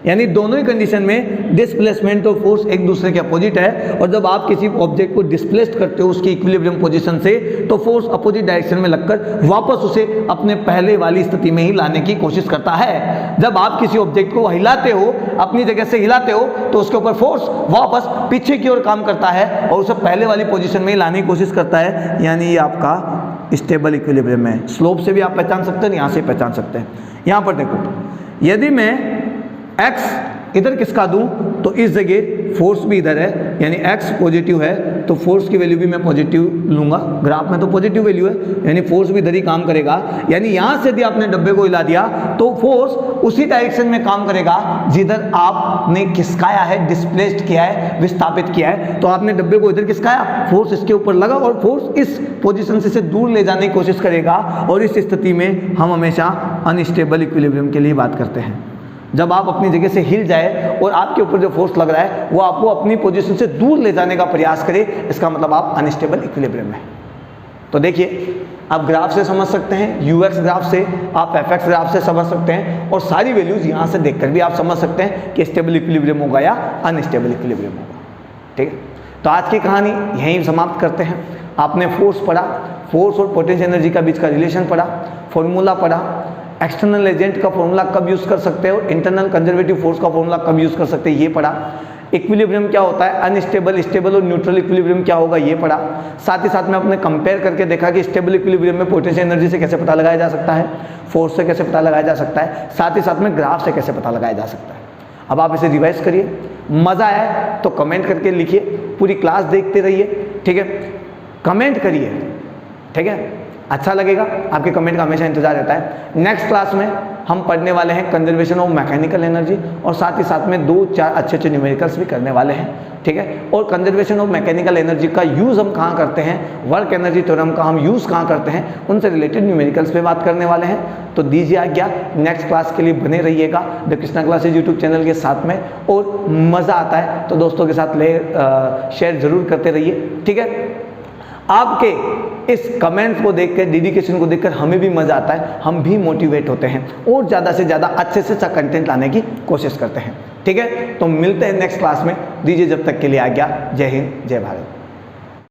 यानी दोनों ही कंडीशन में डिस्प्लेसमेंट और फोर्स एक दूसरे के अपोजिट है। और जब आप किसी ऑब्जेक्ट को डिस्प्लेस्ड करते हो उसकी इक्विलिब्रियम पोजीशन से तो फोर्स अपोजिट डायरेक्शन में लगकर वापस उसे अपने पहले वाली स्थिति में ही लाने की कोशिश करता है। जब आप किसी ऑब्जेक्ट को हिलाते हो, अपनी जगह से हिलाते हो, तो उसके ऊपर फोर्स वापस पीछे की ओर काम करता है और उसे पहले वाली पोजीशन में ही लाने की कोशिश करता है। यानी ये आपका स्टेबल इक्विलिब्रियम है। स्लोप से भी आप पहचान सकते हैं, यहाँ से पहचान सकते हैं। यहाँ पर देखो, यदि मैं x इधर किसका दूं तो इस जगह फोर्स भी इधर है, यानी x पॉजिटिव है तो फोर्स की वैल्यू भी मैं पॉजिटिव लूंगा। ग्राफ में तो पॉजिटिव वैल्यू है, यानी फोर्स भी इधर ही काम करेगा। यानी यहाँ से यदि आपने डब्बे को हिला दिया तो फोर्स उसी डायरेक्शन में काम करेगा जिधर आपने खिसकाया है, डिस्प्लेस्ड किया है, विस्थापित किया है। तो आपने डब्बे को इधर खिसकाया, फोर्स इसके ऊपर लगा और फोर्स इस पोजीशन से दूर ले जाने की कोशिश करेगा। और इस स्थिति में हम हमेशा अनस्टेबल इक्विलिब्रियम के लिए बात करते हैं। जब आप अपनी जगह से हिल जाए और आपके ऊपर जो फोर्स लग रहा है वो आपको अपनी पोजीशन से दूर ले जाने का प्रयास करे, इसका मतलब आप अनस्टेबल इक्विलिब्रियम में। तो देखिए, आप ग्राफ से समझ सकते हैं, यूएक्स ग्राफ से, आप एफएक्स ग्राफ से समझ सकते हैं और सारी वैल्यूज यहाँ से देखकर भी आप समझ सकते हैं कि स्टेबल इक्विलिब्रियम होगा या अनस्टेबल इक्विलिब्रियम होगा। ठीक है, तो आज की कहानी यहीं समाप्त करते हैं। आपने फोर्स पढ़ा, फोर्स और पोटेंशियल एनर्जी का बीच का रिलेशन पढ़ा, फॉर्मूला पढ़ा, एक्सटर्नल एजेंट का फॉर्मूला कब यूज़ कर सकते हो, इंटरनल कंजर्वेटिव फोर्स का फॉर्मूला कब यूज़ कर सकते हैं ये पढ़ा, इक्विलिब्रियम क्या होता है, अनस्टेबल, स्टेबल और न्यूट्रल इक्विलिब्रियम क्या होगा ये पढ़ा। साथ ही साथ में आपने कंपेयर करके देखा कि स्टेबल इक्विलिब्रियम में पोटेंशियल एनर्जी से कैसे पता लगाया जा सकता है, फोर्स से कैसे पता लगाया जा सकता है, साथ ही साथ में ग्राफ से कैसे पता लगाया जा सकता है। अब आप इसे रिवाइज करिए, मज़ा आया तो कमेंट करके लिखिए, पूरी क्लास देखते रहिए, ठीक है, कमेंट करिए, ठीक है, अच्छा लगेगा, आपके कमेंट का हमेशा इंतजार रहता है। नेक्स्ट क्लास में हम पढ़ने वाले हैं कंजर्वेशन ऑफ मैकेनिकल एनर्जी और साथ ही साथ में 2-4 अच्छे न्यूमेरिकल्स भी करने वाले हैं, ठीक है। और कंजर्वेशन ऑफ मैकेनिकल एनर्जी का यूज़ हम कहाँ करते हैं, वर्क एनर्जी थ्योरम का हम यूज़ कहाँ करते हैं, उनसे रिलेटेड न्यूमेरिकल्स पे बात करने वाले हैं। तो दीजिए आज्ञा, नेक्स्ट क्लास के लिए बने रहिएगा the Krishna classes YouTube channel के साथ में। और मज़ा आता है तो दोस्तों के साथ शेयर ज़रूर करते रहिए, ठीक है। आपके इस कमेंट्स को देखकर, डेडिकेशन को देखकर हमें भी मज़ा आता है, हम भी मोटिवेट होते हैं और ज़्यादा से ज़्यादा अच्छे से अच्छा कंटेंट लाने की कोशिश करते हैं, ठीक है। तो मिलते हैं नेक्स्ट क्लास में, दीजिए जब तक के लिए आज्ञा। जय हिंद, जय भारत।